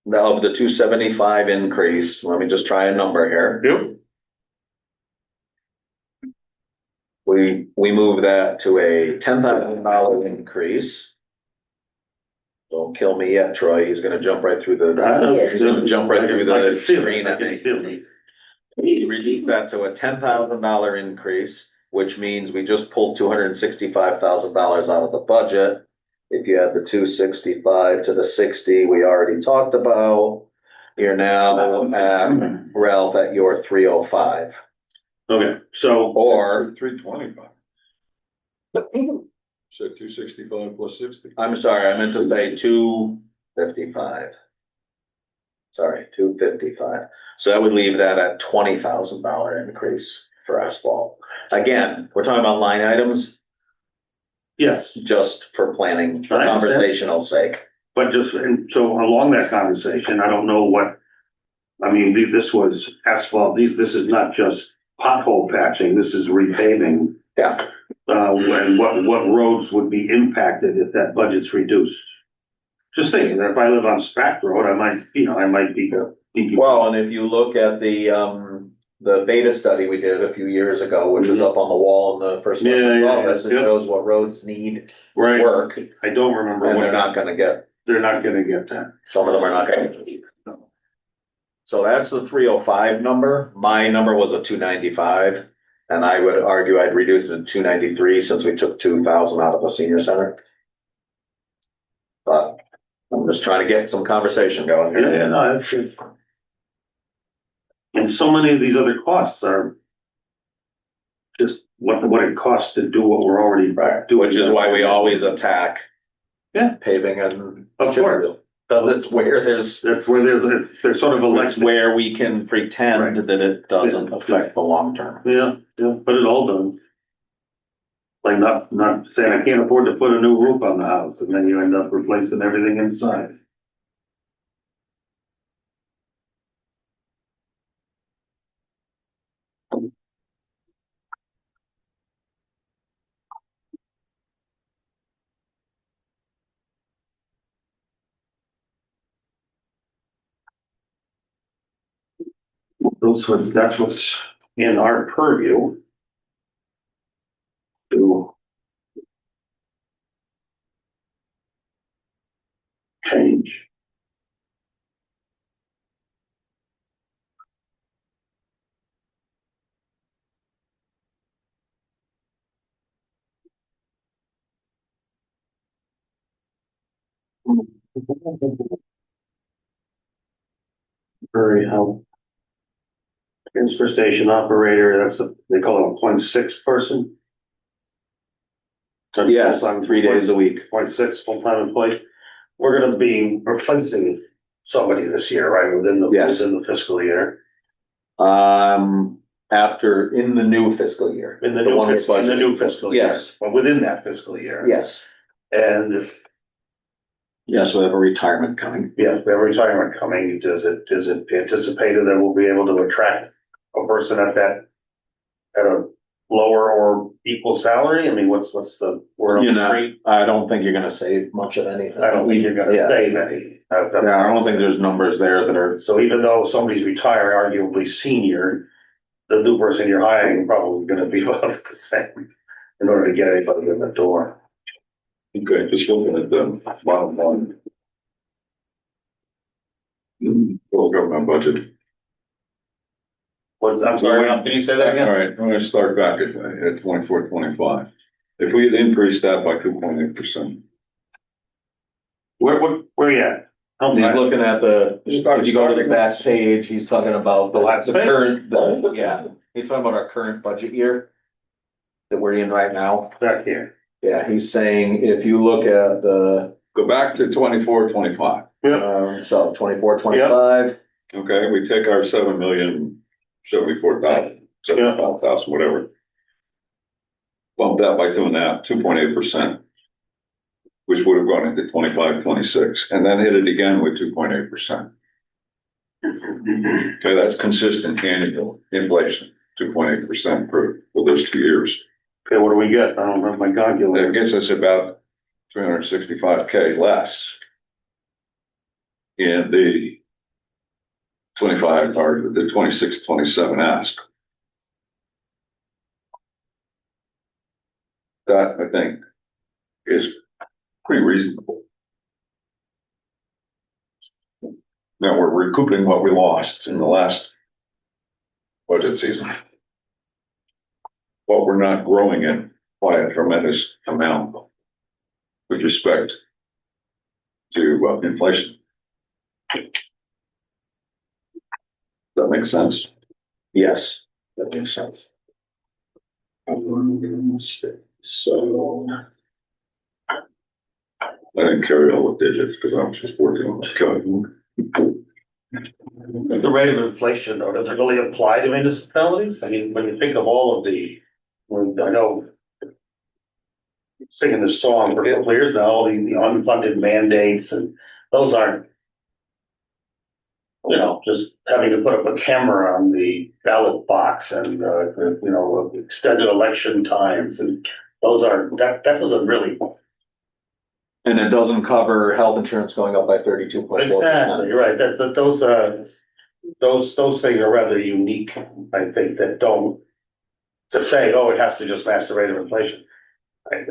of the 275 increase, let me just try a number here. Yep. We move that to a $10,000 increase. Don't kill me yet, Troy. He's gonna jump right through he's gonna jump right through the screen at me. We reduce that to a $10,000 increase, which means we just pulled $265,000 out of the budget. If you add the 265 to the 60 we already talked about, you're now at, Ralph, at your 305. Okay, so. Or 325. So 265 plus 60. I'm sorry, I meant to say 255. Sorry, 255. So that would leave that at $20,000 increase for asphalt. Again, we're talking about line items, Yes, just for planning, for I understand. conversational sake. but just, and so along that conversation, I don't know what, I mean, this was asphalt, this is not just pothole patching, this is repaving. Yeah. And what roads would be impacted if that budget's reduced? Just thinking that if I live on SPAC Road, I might be. Well, and if you look at the beta study we did a few years ago, which was up on the wall in the first office, it shows what roads need Right, work, I don't remember and what they're not gonna get, that. some of them are not gonna get. So that's the 305 number. My number was a 295. And I would argue I'd reduce it to 293 since we took 2,000 out of the senior center. But I'm just trying to get some conversation going here. Yeah, no, that's good. And so many of these other costs are just what it costs to do what we're already doing. Which is why we always attack. Yeah. Paving and. Of course. That's where there's sort of that's where we can pretend that it doesn't affect the long term. Yeah, but it all done. Like not saying I can't afford to put a new roof on the house and then you end up replacing everything inside. That's what's in our purview. To change. Very helpful. Transfer station operator, they call it a 0.6 person. Yes, 3 days a week. 0.6 full-time employee. We're gonna be replacing somebody this year, right, within the fiscal year. After, in the new fiscal year. In the new fiscal year. Yes. But within that fiscal year. Yes. And Yes, we have a retirement coming. yeah, we have retirement coming. Is it anticipated that we'll be able to attract a person at a lower or equal salary? I mean, what's the word on the street? I don't think you're gonna save much of anything. I don't think you're gonna save any. Yeah, I don't think there's numbers there that are. So even though somebody's retired, arguably senior, the new person you're hiring probably gonna be about the same in order to get anybody in the door. Okay, just looking at the bottom line. Total government budget. I'm sorry, can you say that All again? right, I'm gonna start back at 24, 25. If we had increased that by 2.8%. Where you at? He's looking at if you go to the back page, he's talking about the current, yeah, he's talking about our current budget year that we're in right now. Back here. Yeah, he's saying if you look at Go back to 24, 25. so 24, 25. Okay, we take our 7,074,000, 75,000, whatever. Bump that by 2.8%, which would have gone into 25, 26, and then hit it again with 2.8%. Okay, that's consistent annual inflation, 2.8% for those 2 years. Okay, what do we get? I don't remember my calculator. That gets us about 365K less in the 25 or the 26, 27 ask. That, I think, is pretty reasonable. Now we're recouping what we lost in the last budget season. But we're not growing it by a tremendous amount with respect to inflation. Does that make sense? Yes, that makes sense. So I didn't carry all the digits because I was just working on the code. The rate of inflation, though, does it really apply to municipalities? I mean, when you think of all of I know singing this song for a couple of years now, all the unfunded mandates, and those aren't, just having to put up a camera on the ballot box and, extended election times, and that doesn't really. And it doesn't cover health insurance going up by 32.4%. Exactly, you're right. Those things are rather unique, I think, that don't, to say, oh, it has to just match the rate of inflation. I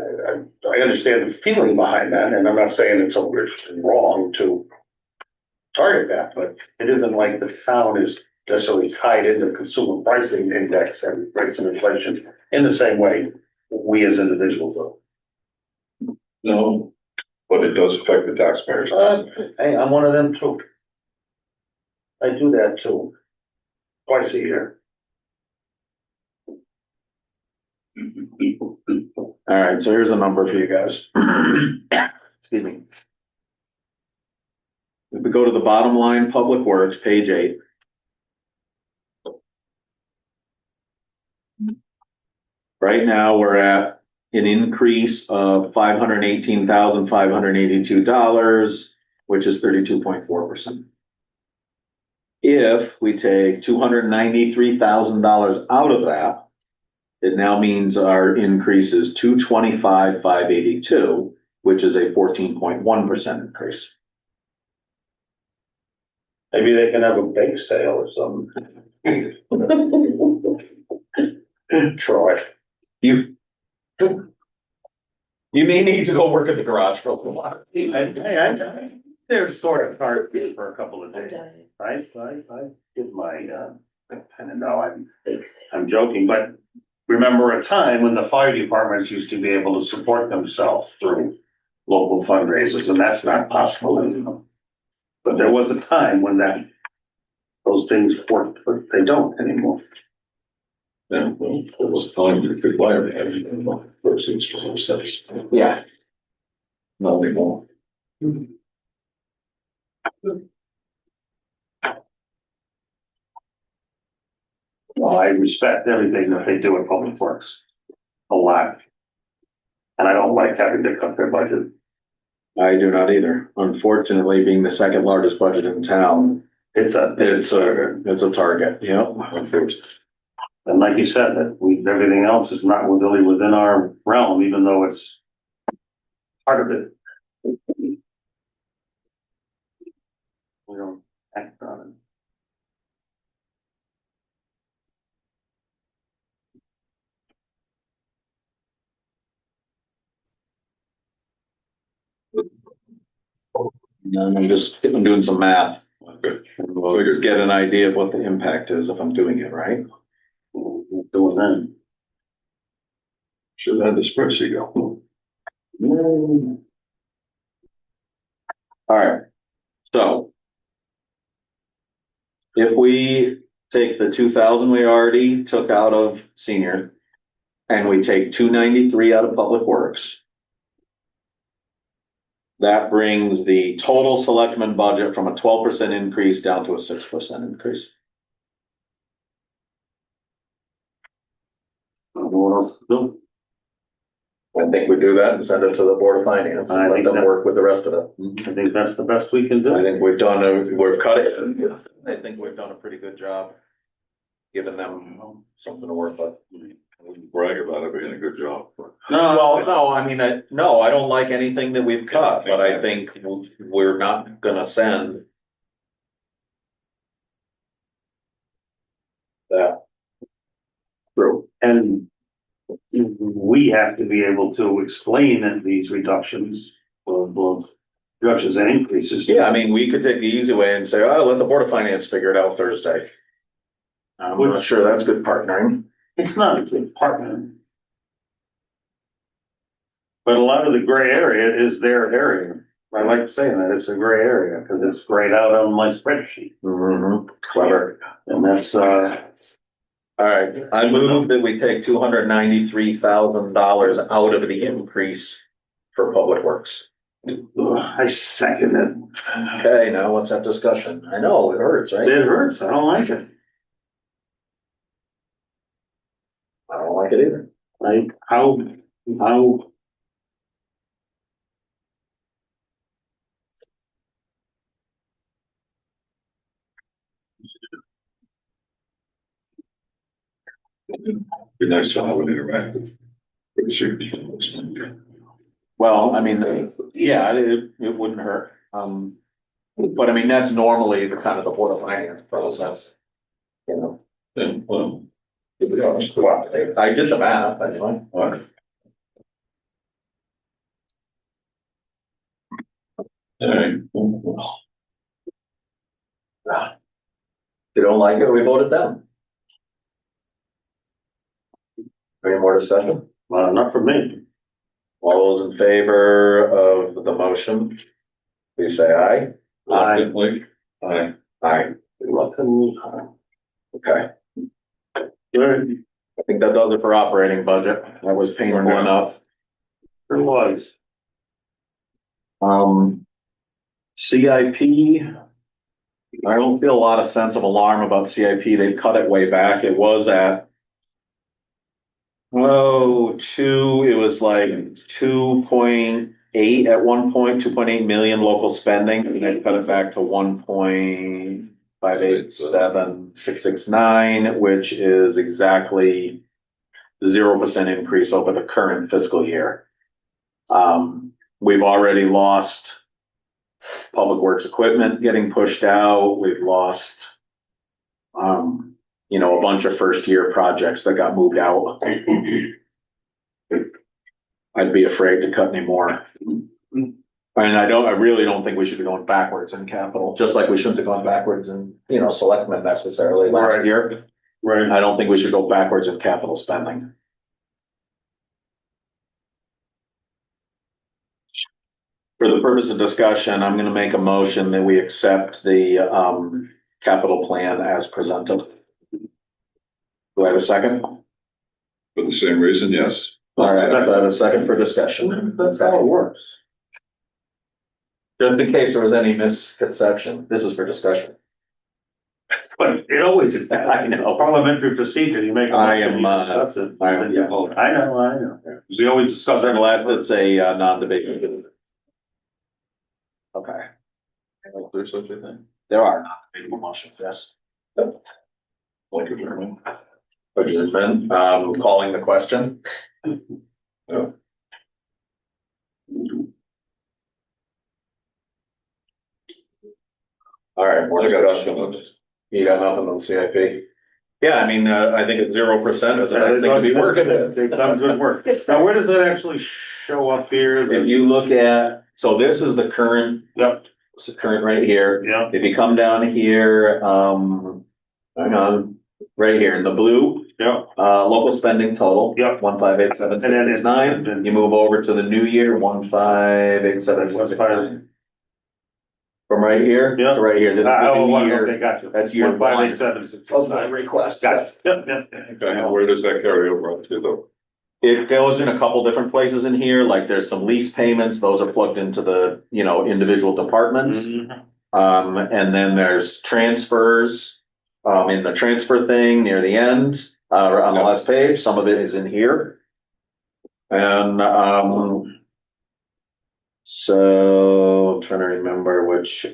understand the feeling behind that, and I'm not saying it's wrong to target that, but it isn't like the town is necessarily tied into the consumer pricing index and rates of inflation in the same way we as individuals do. No, but it does affect the taxpayers. Hey, I'm one of them too. I do that too, twice a year. All right, so here's a number for you guys. Excuse me. If we go to the bottom line, Public Works, page 8. Right now, we're at an increase of $518,582, which is 32.4%. If we take $293,000 out of that, it now means our increase is $225,582, which is a 14.1% increase. Maybe they can have a bake sale or something. Troy. You may need to go work at the garage for a little while. They're sort of hard for a couple of days. I did my, I'm joking, but remember a time when the fire departments used to be able to support themselves through local fundraisers, and that's not possible anymore. But there was a time when those things worked, but they don't anymore. Yeah, well, there was a time you could buy everything versus for themselves. Yeah. Not anymore. Well, I respect everything that they do at Public Works a lot. And I don't like having to cut their budget. I do not either. Unfortunately, being the second largest budget in town, It's a target, unfortunately. And like you said, everything else is not really within our realm, even though it's part of it. We don't act on it. And I'm doing some math. Good. We'll just get an idea of what the impact is if I'm doing it right. Doing that. Should have had the spreadsheet go. All right, so. If we take the 2,000 we already took out of senior. And we take 293 out of public works. That brings the total selectmen budget from a 12% increase down to a 6% increase. What else to do? I think we do that and send it to the Board of Finance I and let think them that's- work with the rest of it. I think that's the best we can do. I think we've cut it. I think we've done a pretty good job. Giving them something to work with. Brag about it being a good job. No, I mean, I don't like anything that we've cut, but I think we're not gonna send. That. True. And we have to be able to explain that these reductions, reductions and increases. Yeah, I mean, we could take the easy way and say, oh, let the Board of Finance figure it out Thursday. I'm not sure that's good partnering. It's not a good partner. But a lot of the gray area is their area. I like saying that it's a gray area because it's grayed out on my spreadsheet. Mm-hmm. Clever. And that's, All right, I move that we take $293,000 out of the increase for Public Works. I second it. Okay, now let's have discussion. I know, it hurts, right? It hurts. I don't like it. I don't like it either. Like, how, Be nice to have an interactive. spreadsheet. Well, I mean, yeah, it wouldn't hurt. But I mean, that's normally the kind of the Board of Finance process. You know, And, well, to be honest, well, I did the math anyway. alright. Alright. If you don't like it, we vote it down. Any more discussion? not for me. All those in favor of the motion, please say aye. Reluctantly, aye. Aye. Okay, Good. I think that does it for operating budget. That was painful enough. There was. CIP. I don't feel a lot of sense of alarm about CIP. They cut it way back. It was at. It was like 2.8 at one point, 2.8 million local spending, and they cut it back to 1.587669, which is exactly 0% increase over the current fiscal year. We've already lost public works equipment getting pushed out. We've lost, a bunch of first year projects that got moved out. I'd be afraid to cut any more. And I really don't think we should be going backwards in capital, just like we shouldn't have gone backwards in, selectmen necessarily last Right. year. Right. I don't think we should go backwards in capital spending. For the purpose of discussion, I'm gonna make a motion that we accept the capital plan as presented. Do I have a second? For the same reason, yes. All right, I have a second for discussion. That's how it works. Just in case there was any misconception, this is for discussion. But it always is that. I know. Parliamentary procedure, you make a I motion, am, you discuss it. I am, and you vote. I know. We always discuss it. Unless it's a non-debate. Okay, Is there such a thing? there are non-debatable motions, yes. Like adjournment? Adjournment, calling the question. No. All right, more I got discussion. nothing on this. You got nothing on the CIP? Yeah, I mean, I think it's 0% is a nice thing to be working with. They've done good work. Now, where does that actually show up here? If you look at, so this is the current Yep. It's current right here. Yeah. If you come down here, hang on, right here in the blue, Yeah. local spending total. Yeah. 158,769. then- You move over to the new year, 158,769. From right here Yeah. to right here. This is the Oh, new okay, year. gotcha. That's year 158,769. Of my request. Gotcha. Yep. Okay, and where does that carry over up to though? It goes in a couple different places in here, like there's some lease payments, those are plugged into the, individual departments. Mhm. And then there's transfers, in the transfer thing near the end, on the last page, some of it is in here. And, so I'm trying to remember which,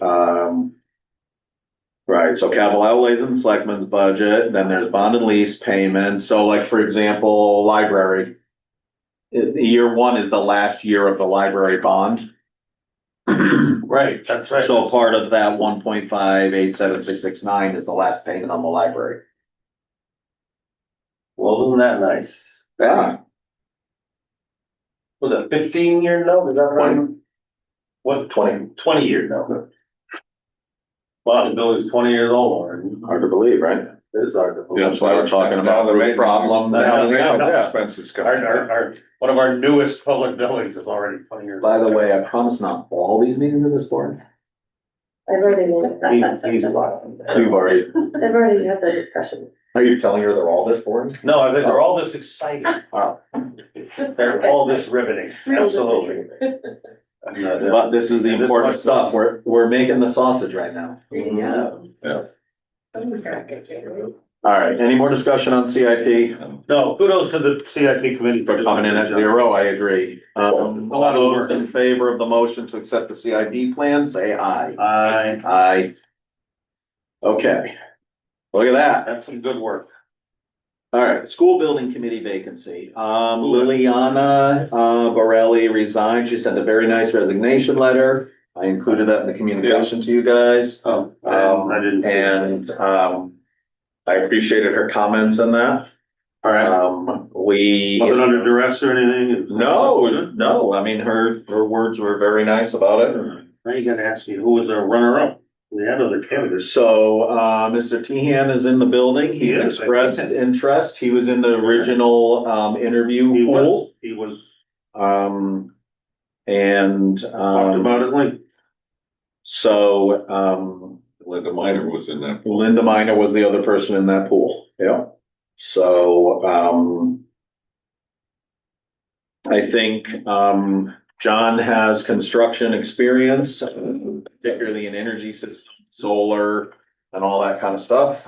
right, so capital outlays in the selectmen's budget, then there's bond and lease payments, so like, for example, library. Year one is the last year of the library bond. Right, that's right. So part of that 1.587669 is the last payment on the library. Well, isn't that nice? Yeah. Was it 15-year note? Is that right? 20. What, 20-year note? Wow, the building's 20 years old already. Hard to believe, right? It is hard to believe. That's why we're talking about Now the roof problems. Now the Now maintenance the expenses come. One of our newest public buildings is already 20 years. By the way, I promise not all these meetings in this board. I've already made it. He's laughing. You've already, I've already had the discussion. are you telling her they're all this boring? No, I think they're all this exciting. Oh. They're all this riveting. Absolutely. But this is the important stuff. We're making the sausage right now. Yeah. Yeah. All right, any more discussion on CIP? No, kudos to the CIP committee For coming in at 0, I agree. All lot of those work. in favor of the motion to accept the CIP plan, say aye. Aye. Okay. Look at that. That's some good work. All right, school building committee vacancy. Liliana, Borelli resigned. She sent a very nice resignation letter. I included that in the communication to you guys. Oh, I didn't. And, I appreciated her comments on that. All right. Wasn't under duress or anything? No, I mean, her words were very nice about it. Now you gotta ask me, who was our runner-up? We had other candidates. So, Mr. Tehan is in the building. He Yes, expressed I think. interest. He was in the original, interview He pool. was, And, talked about it like, so, Linda Minor was in that. Linda Minor was the other person in that pool. Yeah. So, I think, John has construction experience, particularly in energy systems, solar and all that kind of stuff.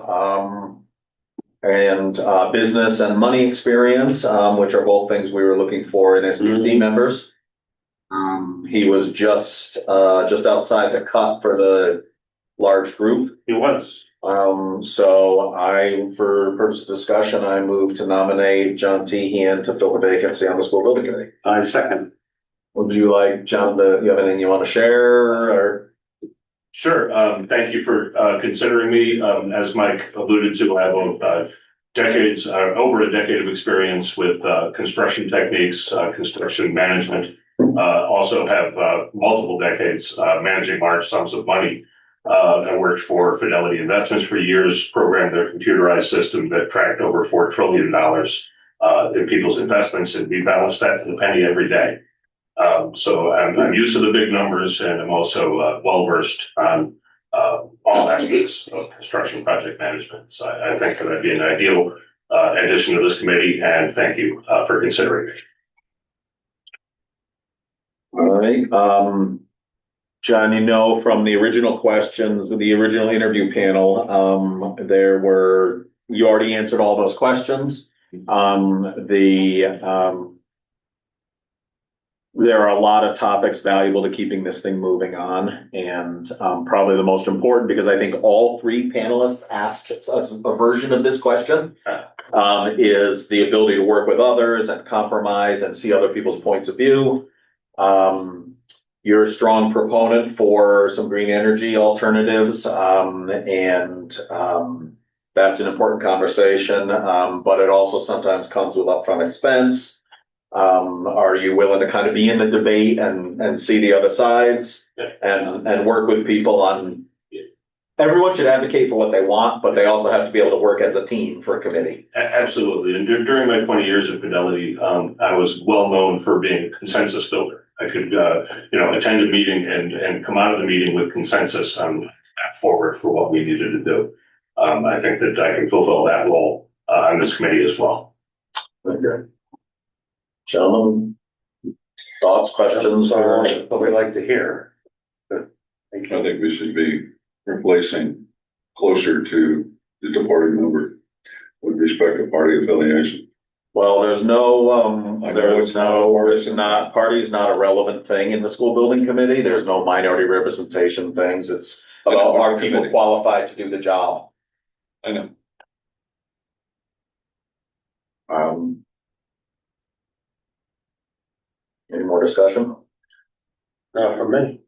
And business and money experience, which are both things we were looking for in SBC members. He was just outside the cut for the large group. he was. So for purpose of discussion, I move to nominate John Tehan to fill the vacancy on the school building committee. I second. Would you like, John, you have anything you want to share or? Sure. Thank you for considering me. As Mike alluded to, I have over a decade of experience with construction techniques, construction management. Also have multiple decades managing large sums of money. I worked for Fidelity Investments for years, programmed their computerized system that tracked over $4 trillion in people's investments, and we balance that to the penny every day. So I'm used to the big numbers, and I'm also well-versed on all aspects of construction project management. So I think that I'd be an ideal addition to this committee, and thank you for considering me. All right, John, from the original questions, the original interview panel, you already answered all those questions. There are a lot of topics valuable to keeping this thing moving on, and probably the most important, because I think all three panelists asked us a version of this question, is the ability to work with others and compromise and see other people's points of view. You're a strong proponent for some green energy alternatives, and that's an important conversation, but it also sometimes comes with upfront expense. Are you willing to kind of be in the debate and see the other sides? and work with people on. Everyone should advocate for what they want, but they also have to be able to work as a team for a committee. Absolutely. And during my 20 years at Fidelity, I was well known for being a consensus builder. I could, attend a meeting and come out of the meeting with consensus on path forward for what we needed to do. I think that I can fulfill that role on this committee as well. Okay. Gentlemen, thoughts, questions? What we like to hear. I think we should be replacing closer to the departing member with respect to party affiliation. Well, it's not, party is not a relevant thing in the school building committee. There's no minority representation things. It's about are people qualified to do the job. I know. Any more discussion? For me.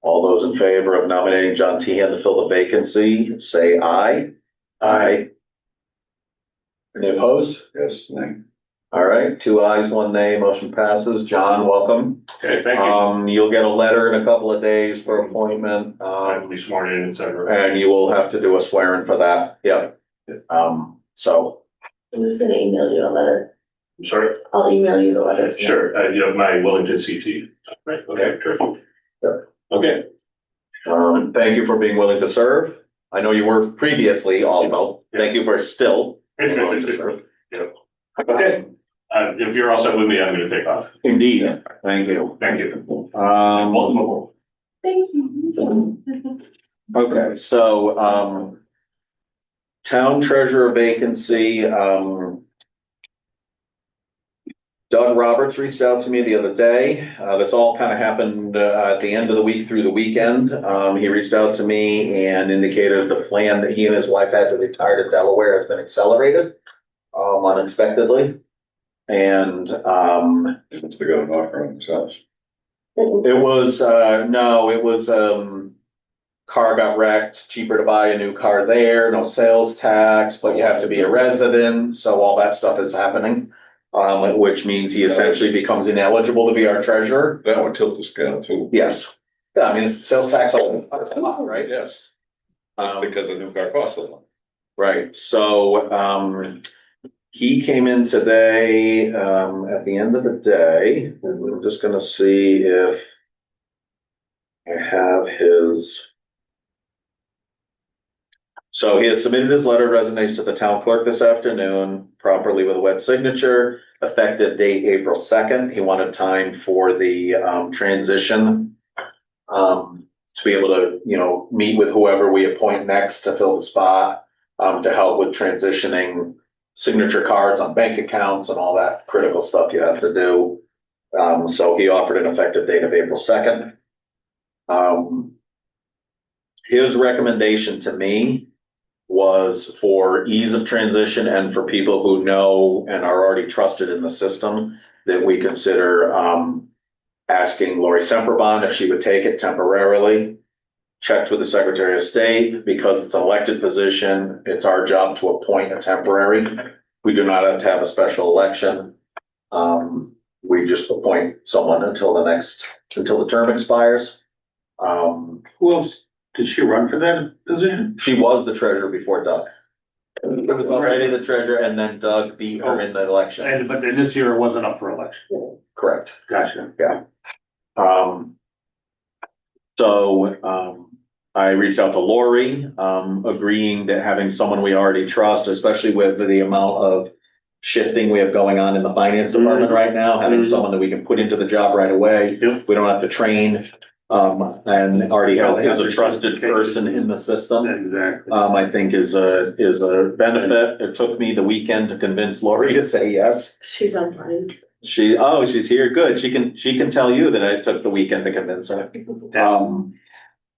All those in favor of nominating John Tehan to fill the vacancy, say aye. Aye. Any opposed? Yes, nay. All right, 2 ayes, 1 nay, motion passes. John, welcome. Okay, thank you. You'll get a letter in a couple of days for appointment, I'll be sworn in, et cetera. and you will have to do a swearing for that. Yep. So, I'm just gonna email you a letter. I'm sorry. I'll email you the letter. Sure. You have my Wellington CT. Right. Okay. Terrific. Yep. Okay. thank you for being willing to serve. I know you were previously also. Thank you for still being willing to serve. Yep. Okay. If you're all set with me, I'm going to take off. Indeed. Thank you. Thank you. Welcome aboard. Thank you. Okay, so, town treasurer vacancy, Doug Roberts reached out to me the other day. This all kind of happened, at the end of the week through the weekend. He reached out to me and indicated the plan that he and his wife had to retire to Delaware has been accelerated, unexpectedly. And, Since they got an offer on themselves. it was, car got wrecked, cheaper to buy a new car there, no sales tax, but you have to be a resident, so all that stuff is happening. Which means he essentially becomes ineligible to be our treasurer. That would tilt the scale too. Yes. Yeah, I mean, it's sales tax, right? Yes. That's because a new car costs a lot. Right, so, he came in today, at the end of the day, and we're just gonna see if I have his. So he has submitted his letter of resignation to the town clerk this afternoon, properly with a wet signature, effective date April 2nd. He wanted time for the, transition. To be able to, meet with whoever we appoint next to fill the spot, to help with transitioning signature cards on bank accounts and all that critical stuff you have to do. So he offered an effective date of April 2nd. His recommendation to me was for ease of transition and for people who know and are already trusted in the system, that we consider, asking Lori Semperbond if she would take it temporarily. Checked with the Secretary of State, because it's an elected position, it's our job to appoint a temporary. We do not have to have a special election. We just appoint someone until the term expires. Who else? Did she run for that position? She was the treasurer before Doug. She was already the treasurer, and then Doug beat her in the election. But then this year it wasn't up for election. Correct. Gotcha. Yeah. I reached out to Lori, agreeing that having someone we already trust, especially with the amount of shifting we have going on in the finance department right now, having someone that we can put into the job right away. Yep. We don't have to train, and already has a trusted person in the system. Exactly. I think is a benefit. It took me the weekend to convince Lori to say yes. She's online. She's here. Good. She can tell you that it took the weekend to convince her.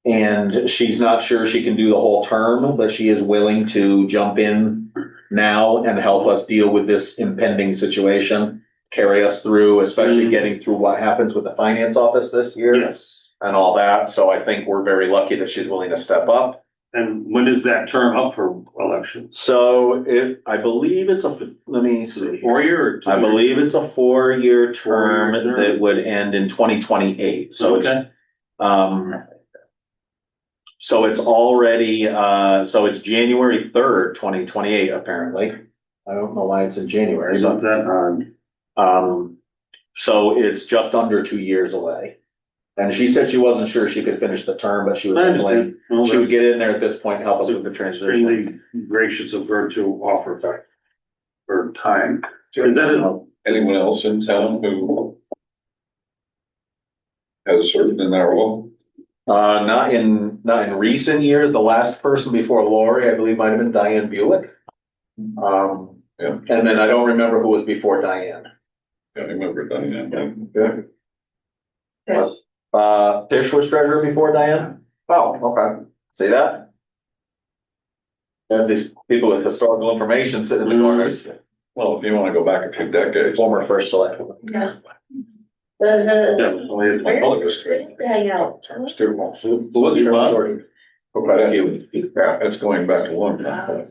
And she's not sure she can do the whole term, but she is willing to jump in now and help us deal with this impending situation, carry us through, especially getting through what happens with the finance office this year. Yes. And all that. So I think we're very lucky that she's willing to step up. And when is that term up for election? So I believe it's let me see. 4 year or I believe it's a 4-year term that would end in 2028. So okay. So it's already, so it's January 3rd, 2028, apparently. I don't know why it's in January, Isn't but, that, so it's just under 2 years away. And she said she wasn't sure she could finish the term, but she would I definitely, understand. Well, she would that's get in there at this point and help us with the transition. extremely gracious of her to offer that for time. And then, Anyone else in town who has served in that role? Not in recent years. The last person before Lori, I believe, might have been Diane Buick. Yeah. And then I don't remember who was before Diane. I remember Diane. Tish was treasurer before Diane? Oh, okay. See that? And these people with historical information sitting in the corners, Well, if you wanna go back a few decades. former first select. Yeah. yeah, only My brother was Hang out. Still won't. Who was your mom? Yeah, it's going back a long time.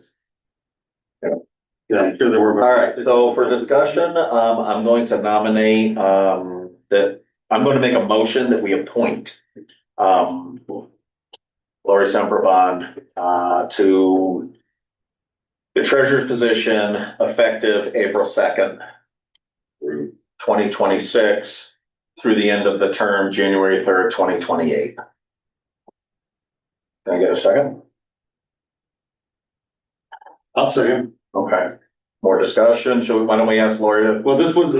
yeah, I'm sure there were. All right, so for discussion, I'm going to nominate, I'm going to make a motion that we appoint, Lori Semperbond, to the treasurer's position effective April 2nd, 2026, through the end of the term, January 3rd, 2028. Can I get a second? I'll second. Okay. More discussion? Why don't we ask Lori to Well, this was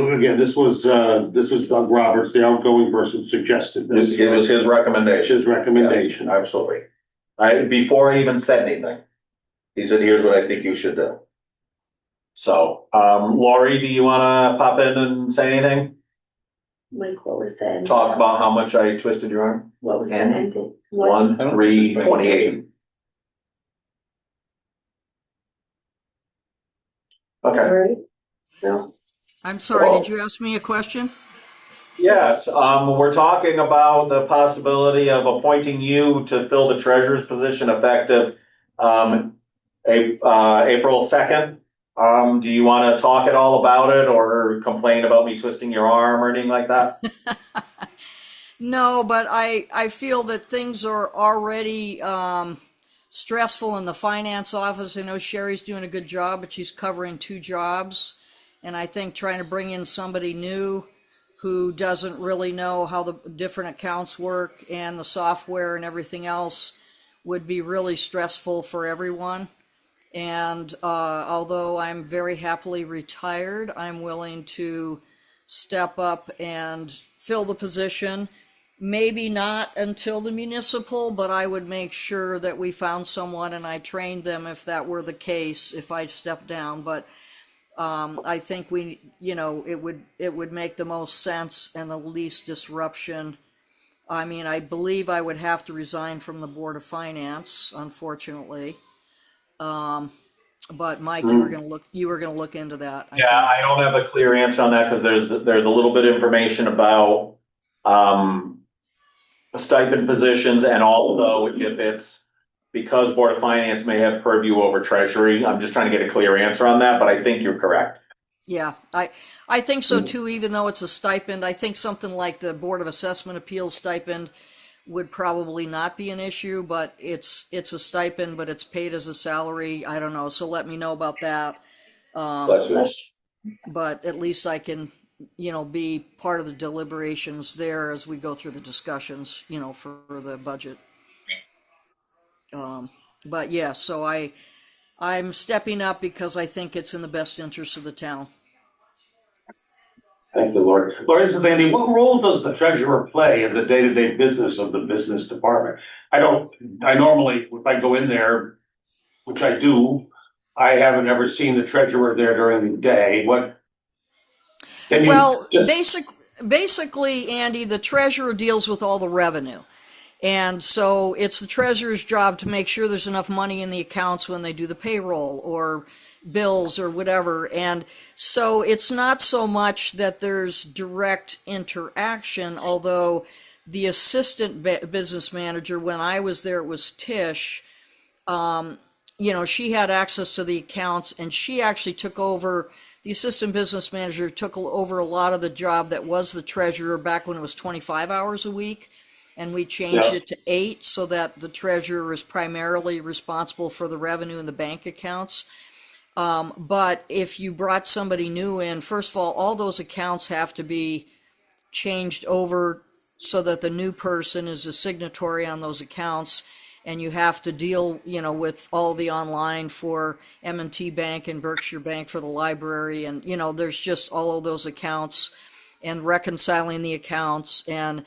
Doug Roberts, the outgoing person, suggested this. give us his recommendation? His recommendation. Yeah, absolutely. Before I even said anything, he said, here's what I think you should do. So, Lori, do you wanna pop in and say anything? Like, what was the end? Talk about how much I twisted your arm? What was the And ending? 1/3/28. Okay, Alright. No, I'm sorry, did you ask me a question? yes, we're talking about the possibility of appointing you to fill the treasurer's position effective, April 2nd. Do you wanna talk at all about it or complain about me twisting your arm or anything like that? No, but I feel that things are already stressful in the finance office. I know Sherry's doing a good job, but she's covering 2 jobs. And I think trying to bring in somebody new who doesn't really know how the different accounts work and the software and everything else would be really stressful for everyone. And although I'm very happily retired, I'm willing to step up and fill the position. Maybe not until the municipal, but I would make sure that we found someone and I trained them if that were the case, if I stepped down. But I think it would make the most sense and the least disruption. I mean, I believe I would have to resign from the Board of Finance, unfortunately. But Mike, you were gonna look into that. Yeah, I don't have a clear answer on that because there's a little bit of information about stipend positions and also if it's because Board of Finance may have purview over Treasury. I'm just trying to get a clear answer on that, but I think you're correct. Yeah, I think so too, even though it's a stipend. I think something like the Board of Assessment Appeals stipend would probably not be an issue, but it's a stipend, but it's paid as a salary. I don't know, so let me know about that. But at least I can, be part of the deliberations there as we go through the discussions, for the budget. But yeah, so I'm stepping up because I think it's in the best interest of the town. Thank you, Lord. Lord, this is Andy. What role does the treasurer play in the day-to-day business of the business department? I normally, if I go in there, which I do, I haven't ever seen the treasurer there during the day. Basically, Andy, the treasurer deals with all the revenue. And so it's the treasurer's job to make sure there's enough money in the accounts when they do the payroll or bills or whatever. And so it's not so much that there's direct interaction, although the assistant business manager, when I was there, it was Tish. She had access to the accounts and she actually took over. The assistant business manager took over a lot of the job that was the treasurer back when it was 25 hours a week. and we changed Yeah. it to 8 so that the treasurer is primarily responsible for the revenue in the bank accounts. But if you brought somebody new in, first of all those accounts have to be changed over so that the new person is a signatory on those accounts, and you have to deal, with all the online for M&T Bank and Berkshire Bank for the library, and there's just all of those accounts and reconciling the accounts, and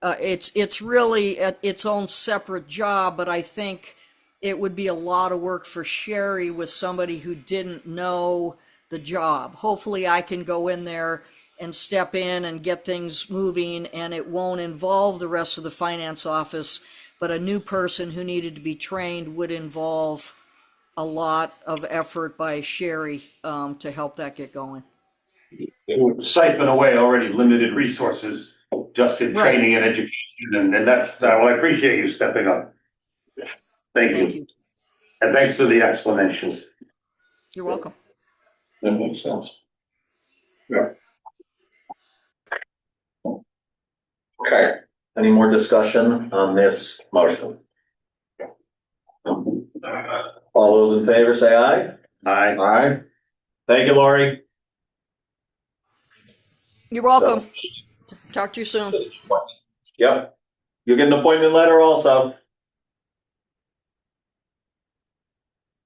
it's really its own separate job. But I think it would be a lot of work for Sherry with somebody who didn't know the job. Hopefully I can go in there and step in and get things moving, and it won't involve the rest of the finance office, but a new person who needed to be trained would involve a lot of effort by Sherry to help that get going. It would siphon away already limited resources just in Right. training and education, and that's, well, I appreciate you stepping up. Thank Thank you. you. And thanks for the explanation. You're welcome. That makes sense. Yeah. Okay, any more discussion on this motion? All those in favor say aye. Aye. Aye. Thank you, Lori. You're welcome. Talk to you soon. Yep. You get an appointment letter also.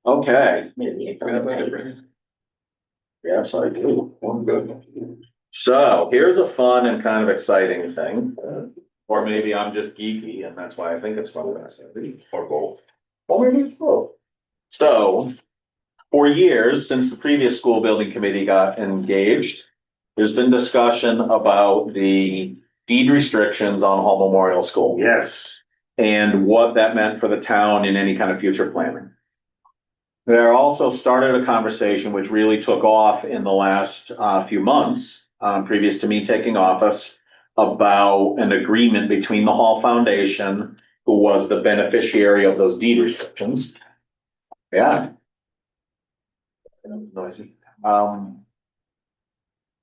Okay. Yes, I do. I'm good. So here's a fun and kind of exciting thing. Or maybe I'm just geeky and that's why I think it's fun. Or both. Or maybe it's both. So for years, since the previous school building committee got engaged, there's been discussion about the deed restrictions on Hall Memorial School. Yes. And what that meant for the town in any kind of future planning. There also started a conversation which really took off in the last few months, previous to me taking office, about an agreement between the Hall Foundation, who was the beneficiary of those deed restrictions. Yeah. Noisy.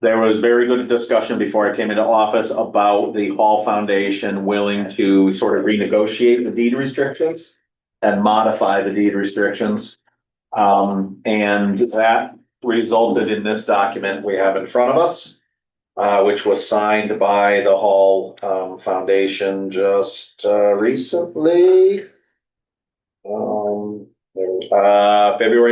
There was very good discussion before I came into office about the Hall Foundation willing to sort of renegotiate the deed restrictions and modify the deed restrictions. And that resulted in this document we have in front of us, which was signed by the Hall Foundation just recently, February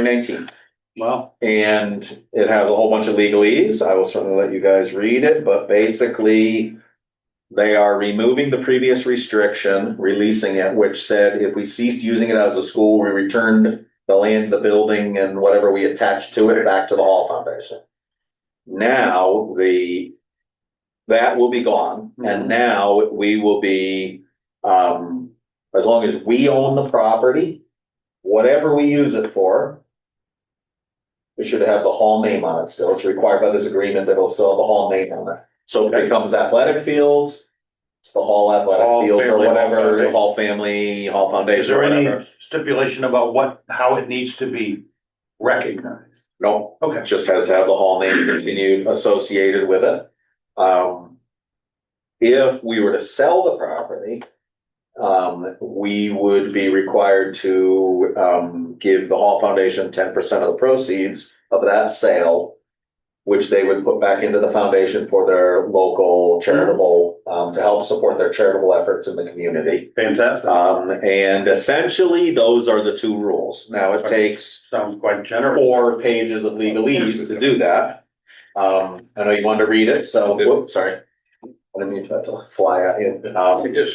19th. Well, And it has a whole bunch of legalese. I will certainly let you guys read it, but basically they are removing the previous restriction, releasing it, which said if we ceased using it as a school, we returned the land, the building, and whatever we attached to it back to the Hall Foundation. Now that will be gone, and now we will be, as long as we own the property, whatever we use it for, it should have the Hall name on it still. It's required by this agreement that it'll still have the Hall name on it. So it becomes athletic fields, it's the Hall athletic Hall fields or family, whatever, Hall Hall family, Hall Foundation. is there or any whatever. stipulation about how it needs to be recognized? No, Okay. it just has to have the Hall name continued associated with it. If we were to sell the property, we would be required to give the Hall Foundation 10% of the proceeds of that sale, which they would put back into the foundation for their local charitable, to help support their charitable efforts in the community. Fantastic. And essentially, those are the two rules. Now, it takes Sounds quite generous. 4 pages of legalese to do that. I know you wanted to read it, so, whoops, sorry. I didn't mean to fly at you.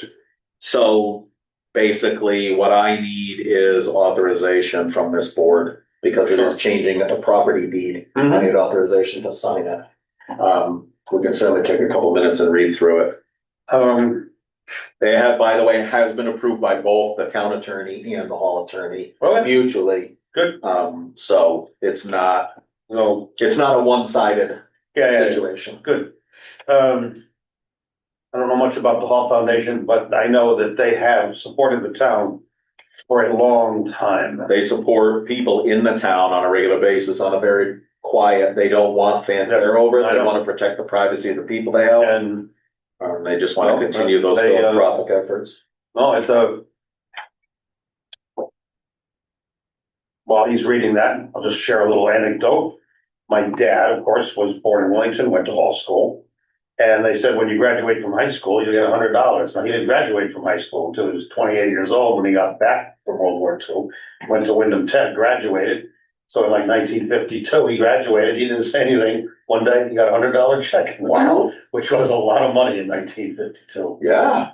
So basically, what I need is authorization from this board because it is changing a property deed. I need authorization to sign it. We can certainly take a couple minutes and read through it. They have, by the way, it has been approved by both the town attorney and the Hall attorney mutually. Good. So it's not a one-sided situation. Good. I don't know much about the Hall Foundation, but I know that they have supported the town for a long time. They support people in the town on a regular basis on a very quiet, they don't want fanfare over it. They want to protect the privacy of the people they help. And They just want to continue those They, philanthropic efforts. No, it's while he's reading that, I'll just share a little anecdote. My dad, of course, was born in Wellington, went to law school. And they said, when you graduate from high school, you get $100. Now, he didn't graduate from high school until he was 28 years old when he got back from World War II, went to Wyndham Tech, graduated. So in like 1952, he graduated. He didn't say anything. One day, he got $100 check. Wow. Which was a lot of money in 1952. Yeah.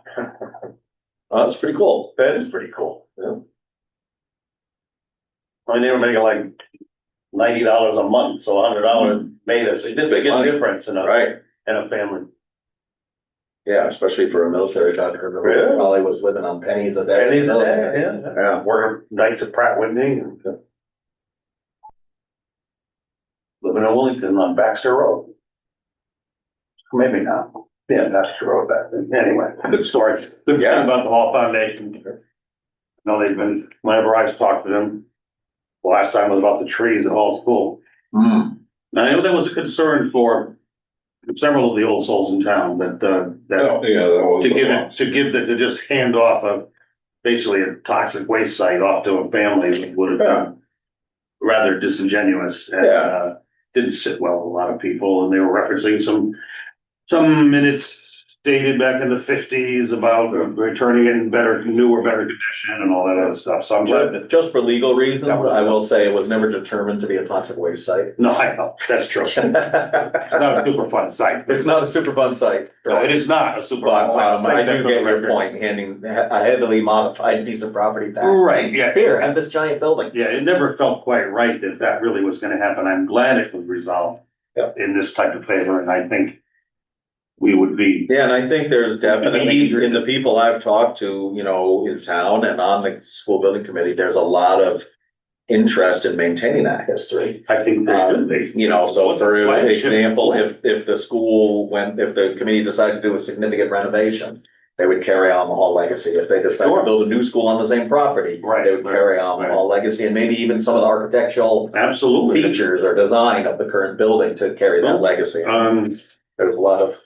That's pretty cool. That is pretty cool. Yeah. I mean, they were making like $90 a month, so $100 made a significant difference in a family. Yeah, especially for a military doctor who Yeah. probably was living on pennies a day. Pennies a day, yeah. Yeah. Working nights at Pratt Whitney. And living in Wellington on Baxter Road. Maybe not. Yeah, Baxter Road back then. Anyway, good story. Good thing about the Hall Foundation. No, they've been, whenever I talked to them, the last time was about the trees at Hall School. Mm. Now, I know that was a concern for several of the old souls in town that to just hand off basically a toxic waste site off to a family would have been rather disingenuous and didn't sit well with a lot of people. And they were referencing some minutes dated back in the 50s about returning it in newer, better condition and all that other stuff. So I'm glad Just for legal reasons, I will say it was never determined to be a toxic waste site. No, I know, that's true. It's not a super fun site. It's not a super fun site. No, it is not a super fun site. I do get your point, handing a heavily modified piece of property back. Right, yeah. Here, have this giant building. Yeah, it never felt quite right that really was gonna happen. I'm glad it was resolved in this type of favor, and I think we would be. Yeah, and I think there's definitely, in the people I've talked to, in town and on the school building committee, there's a lot of interest in maintaining that history. I think they should be. So for example, if the committee decided to do a significant renovation, they would carry on the Hall legacy. If they decide to build a new school on the same property, they would carry on the Hall legacy, and maybe even some of the architectural features or design of the current building to carry that legacy. There's a lot of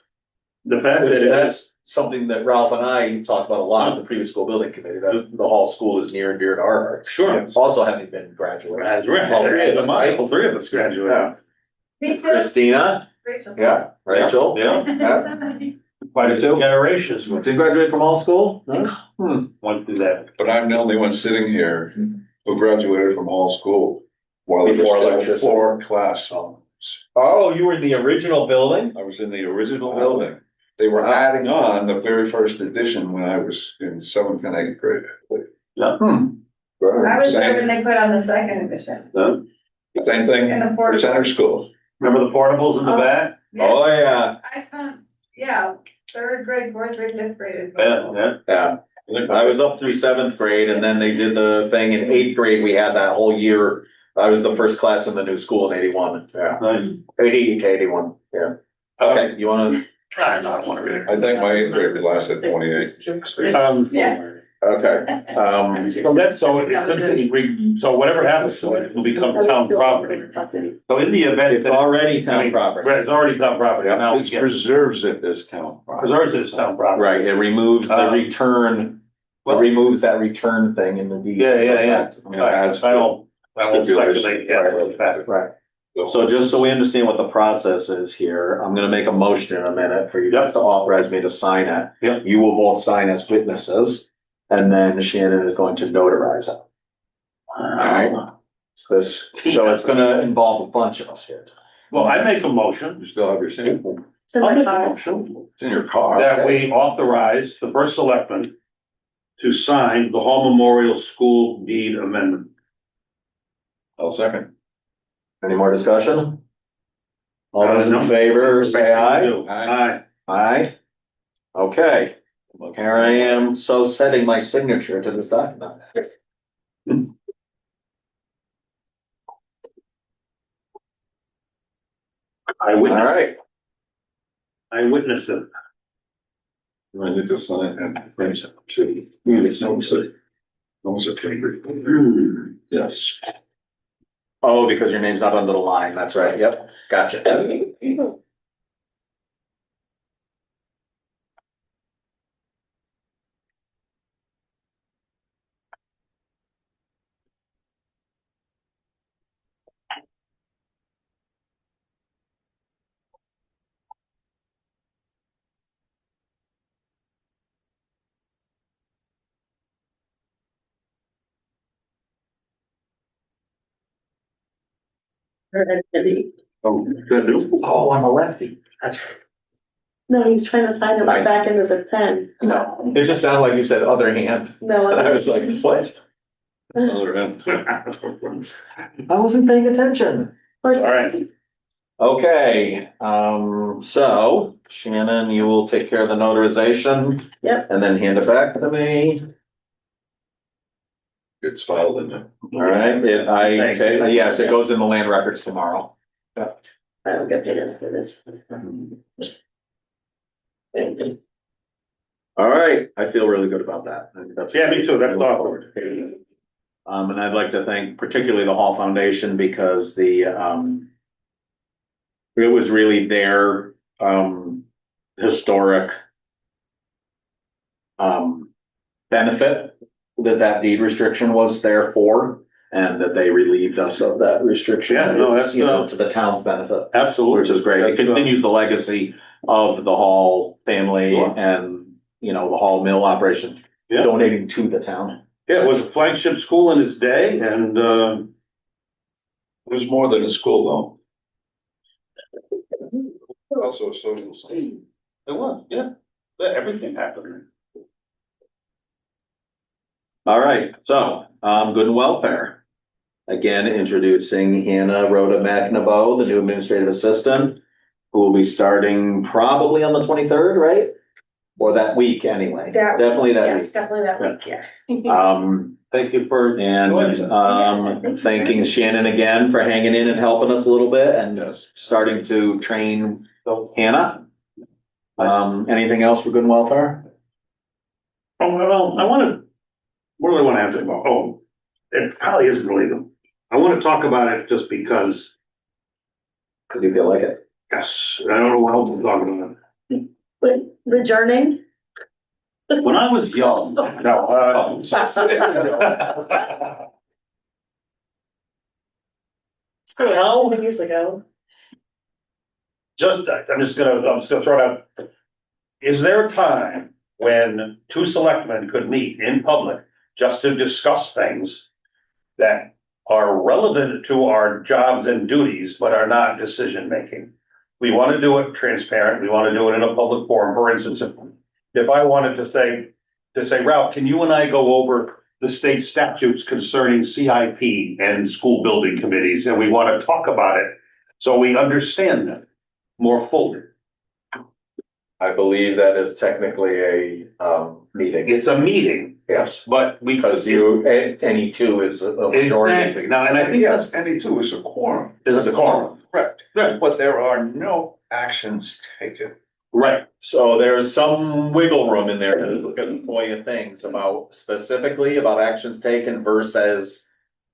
the fact that that's something that Ralph and I talked about a lot in the previous school building committee, that the Hall School is near and dear to our hearts. Sure. Also having been graduates. That's right. All three of us graduated. Yeah. Me too. Christina? Rachel. Yeah. Rachel? Yeah. Quite a generations. Did you graduate from Hall School? Went through that. But I'm the only one sitting here who graduated from Hall School while Before there were still 4 class zones. Oh, you were in the original building? I was in the original building. They were adding on the very first edition when I was in 7th and 8th grade. Yeah. I was there when they put on the second edition. Same thing In the for portable. center schools. Remember the portables in the back? Oh, yeah. I spent, 3rd grade, 4th grade, 5th grade. Yeah. I was up through 7th grade, and then they did the thing in 8th grade. We had that whole year. I was the first class in the new school in 81. Yeah. Nice. 80 to 81. Yeah. Okay. You want to? I don't want to read it. I think my 8th grade class at 28. Yeah. Okay. So whatever happens to it will become town property. So in the event. It's already town property. Right, it's already town property. Now It preserves it as town. preserves it as town property. Right. It removes the return. It removes that return thing in the deed. Yeah. Adds I won't stipulations. speculate. Right. So just so we understand what the process is here, I'm gonna make a motion in a minute for you guys to authorize me to sign it. Yep. You will both sign as witnesses, and then Shannon is going to notarize it. Alright? So it's gonna involve a bunch of us here. Well, I make a motion. You still have your sample. I make a motion It's in your car. that we authorize the first selectman to sign the Hall Memorial School deed amendment. I'll second. Any more discussion? All those No. in favor, say aye. Aye. Aye. Okay, here I am, so setting my signature to this document. I All witnessed, right, I witnessed it. I need to sign and print it too. Those are paper. Yes. oh, because your name's not under the line, that's right, yep, gotcha. Oh, good. Oh, I'm a lefty. That's. No, he's trying to sign him back into the pen. No, it just sounded like you said other hand. No. And I was like, what? Other end. I wasn't paying attention. All right. Okay, so Shannon, you will take care of the notarization. Yep. And then hand it back to me. It's filed in there. All right, yes, it goes in the land records tomorrow. I don't get paid enough for this. All right, I feel really good about that. I think that's. Yeah, me too. That's awkward. And I'd like to thank particularly the Hall Foundation because it was really their, historic, benefit that deed restriction was there for, and that they relieved us of that restriction. Yeah, no, that's, to the town's benefit, Absolutely. which is great. It continues the legacy of the Hall family Sure. and, the Hall Mill operation, Yeah. donating to the town. Yeah, it was a flagship school in its day and, It was more than a school though. Also a social site. it was, yeah. Everything happened. All right, so, good and welfare. Again, introducing Hannah Rhoda McNabo, the new administrative assistant, who will be starting probably on the 23rd, right? Or that week anyway. Definitely that week. Yes, definitely that week, yeah. Thank you for. And thanking Shannon again for hanging in and helping us a little bit and starting to train Hannah. Anything else for good and welfare? Oh, well, what do I want to answer about? Oh, it probably isn't really them. I want to talk about it just because, Cause you feel like it. yes, I don't know what else to talk about. But adjourning? When I was young, no, How? 7 years ago. I'm just gonna throw it out. Is there a time when two selectmen could meet in public just to discuss things that are relevant to our jobs and duties, but are not decision-making? We want to do it transparent. We want to do it in a public forum. For instance, if I wanted to say, Ralph, can you and I go over the state statutes concerning CIP and school building committees, and we want to talk about it so we understand them more fully. I believe that is technically a, meeting. It's a meeting, Yes, but because any two is a majority. Exactly. Now, and I think Yes, any two is a quorum. there's a quorum. Correct. Right. But there are no actions taken. Right. So there's some wiggle room in there to look at FOIA things about specifically about actions taken versus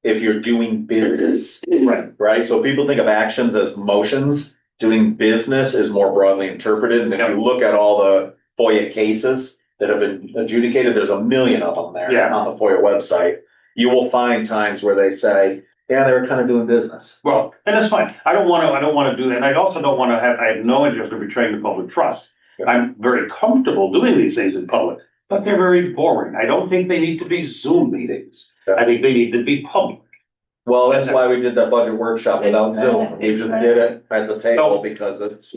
if you're doing business. Right. Right, so people think of actions as motions, doing business is more broadly interpreted, and if you look at all the FOIA cases that have been adjudicated, there's a million of them there Yeah. on the FOIA website. You will find times where they say, yeah, they were kind of doing business. Well, and that's fine. I don't want to do that. And I also don't want to I have no interest in betraying the public trust. I'm very comfortable doing these things in public, but they're very boring. I don't think they need to be Zoom meetings. I think they need to be public. Well, that's why we did that budget workshop without Zoom, we just did it at the table because it's.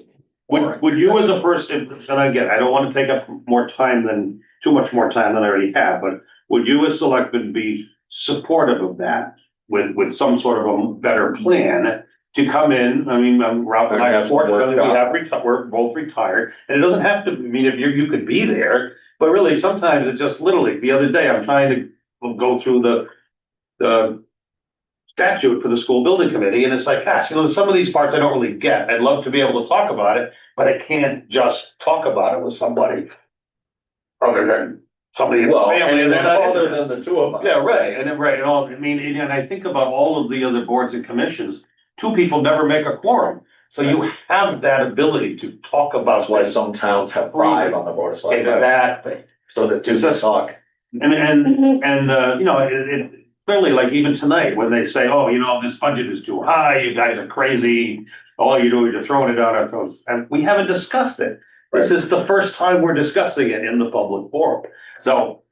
Would you as a first, and again, I don't want to take up too much more time than I already have, but would you as selectman be supportive of that with some sort of a better plan to come in? I mean, Ralph and I are fortunate, we're both retired, and it doesn't have to, I mean, if you could be there, but really sometimes it's just literally, the other day, I'm trying to go through the statute for the school building committee, and it's like, gosh, some of these parts I don't really get. I'd love to be able to talk about it, but I can't just talk about it with somebody other than somebody in the family. And then other than the two of us. Yeah, right, and all, I mean, and I think about all of the other boards and commissions, two people never make a quorum. So you have that ability to talk about. That's why some towns have 5 on the board of selectmen. Exactly. So that two can talk. It clearly, like even tonight, when they say, oh, this budget is too high, you guys are crazy, all you do is you're throwing it down our throats, and we haven't discussed it. This is the first time we're discussing it in the public forum. So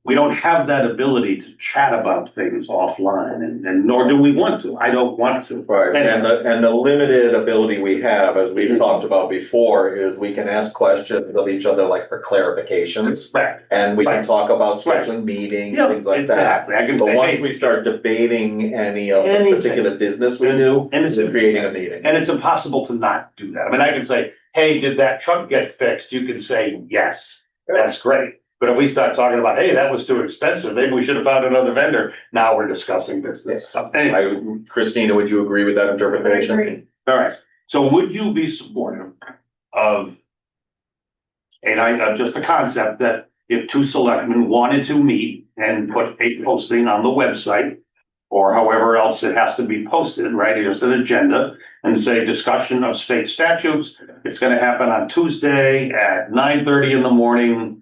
we don't have that ability to chat about things offline, and nor do we want to. I don't want to. Right, and the limited ability we have, as we've talked about before, is we can ask questions of each other like for clarifications. Right. And we can Right. talk about scheduling meetings, Yeah, things like that. exactly. I can But say, once hey, we start debating any of the Anything. particular business we do, and it's we're creating a meeting. And it's impossible to not do that. I mean, I can say, hey, did that truck get fixed? You can say, yes, that's great. But if we start talking about, hey, that was too expensive, maybe we should have found another vendor. Now we're discussing business. So anyway, Christina, would you agree with that interpretation? all right. So would you be supportive of, just a concept that if two selectmen wanted to meet and put a posting on the website, or however else it has to be posted, right? Here's an agenda and say discussion of state statutes. It's gonna happen on Tuesday at 9:30 in the morning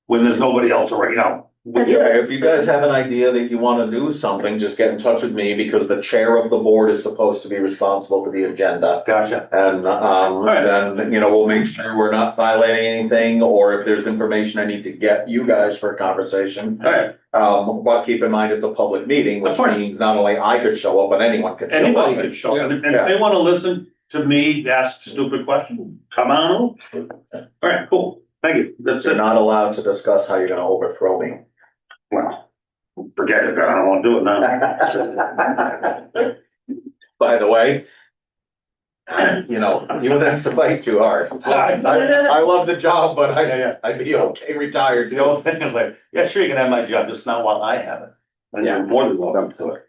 when there's nobody else around, Yeah, if you guys have an idea that you wanna do something, just get in touch with me, because the chair of the board is supposed to be responsible for the agenda. Gotcha. And, right. then, we'll make sure we're not violating anything, or if there's information I need to get you guys for a conversation. All right. But keep in mind, it's a public meeting, which Of course. means not only I could show up, but anyone could show up. Anybody can show up. And if they wanna listen to me ask stupid questions, come on. All right, cool. Thank you. That's You're it. not allowed to discuss how you're gonna overthrow me. Well, forget it. I don't wanna do it now. By the way, you don't have to fight too hard. I love the job, but I'd be okay retired. The old thing is like, yeah, sure, you can have my job, just not while I have it. And you're more than welcome to it.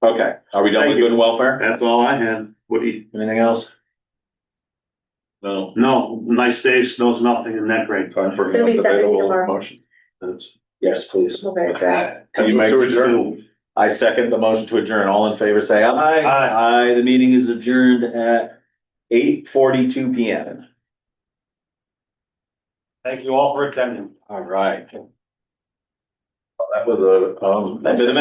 Okay, are we done Thank with you. good and welfare? That's all I had. What do you? Anything else? No. No, nice day, snows nothing, isn't that great? Time for It's gonna be 70 tomorrow. motion. Yes, please. Okay. Can you make to adjourn? I second the motion to adjourn. All in favor, say aye. Aye. Aye. The meeting is adjourned at 8:42 PM. Thank you all for attending. All right. Well, that was a bit of an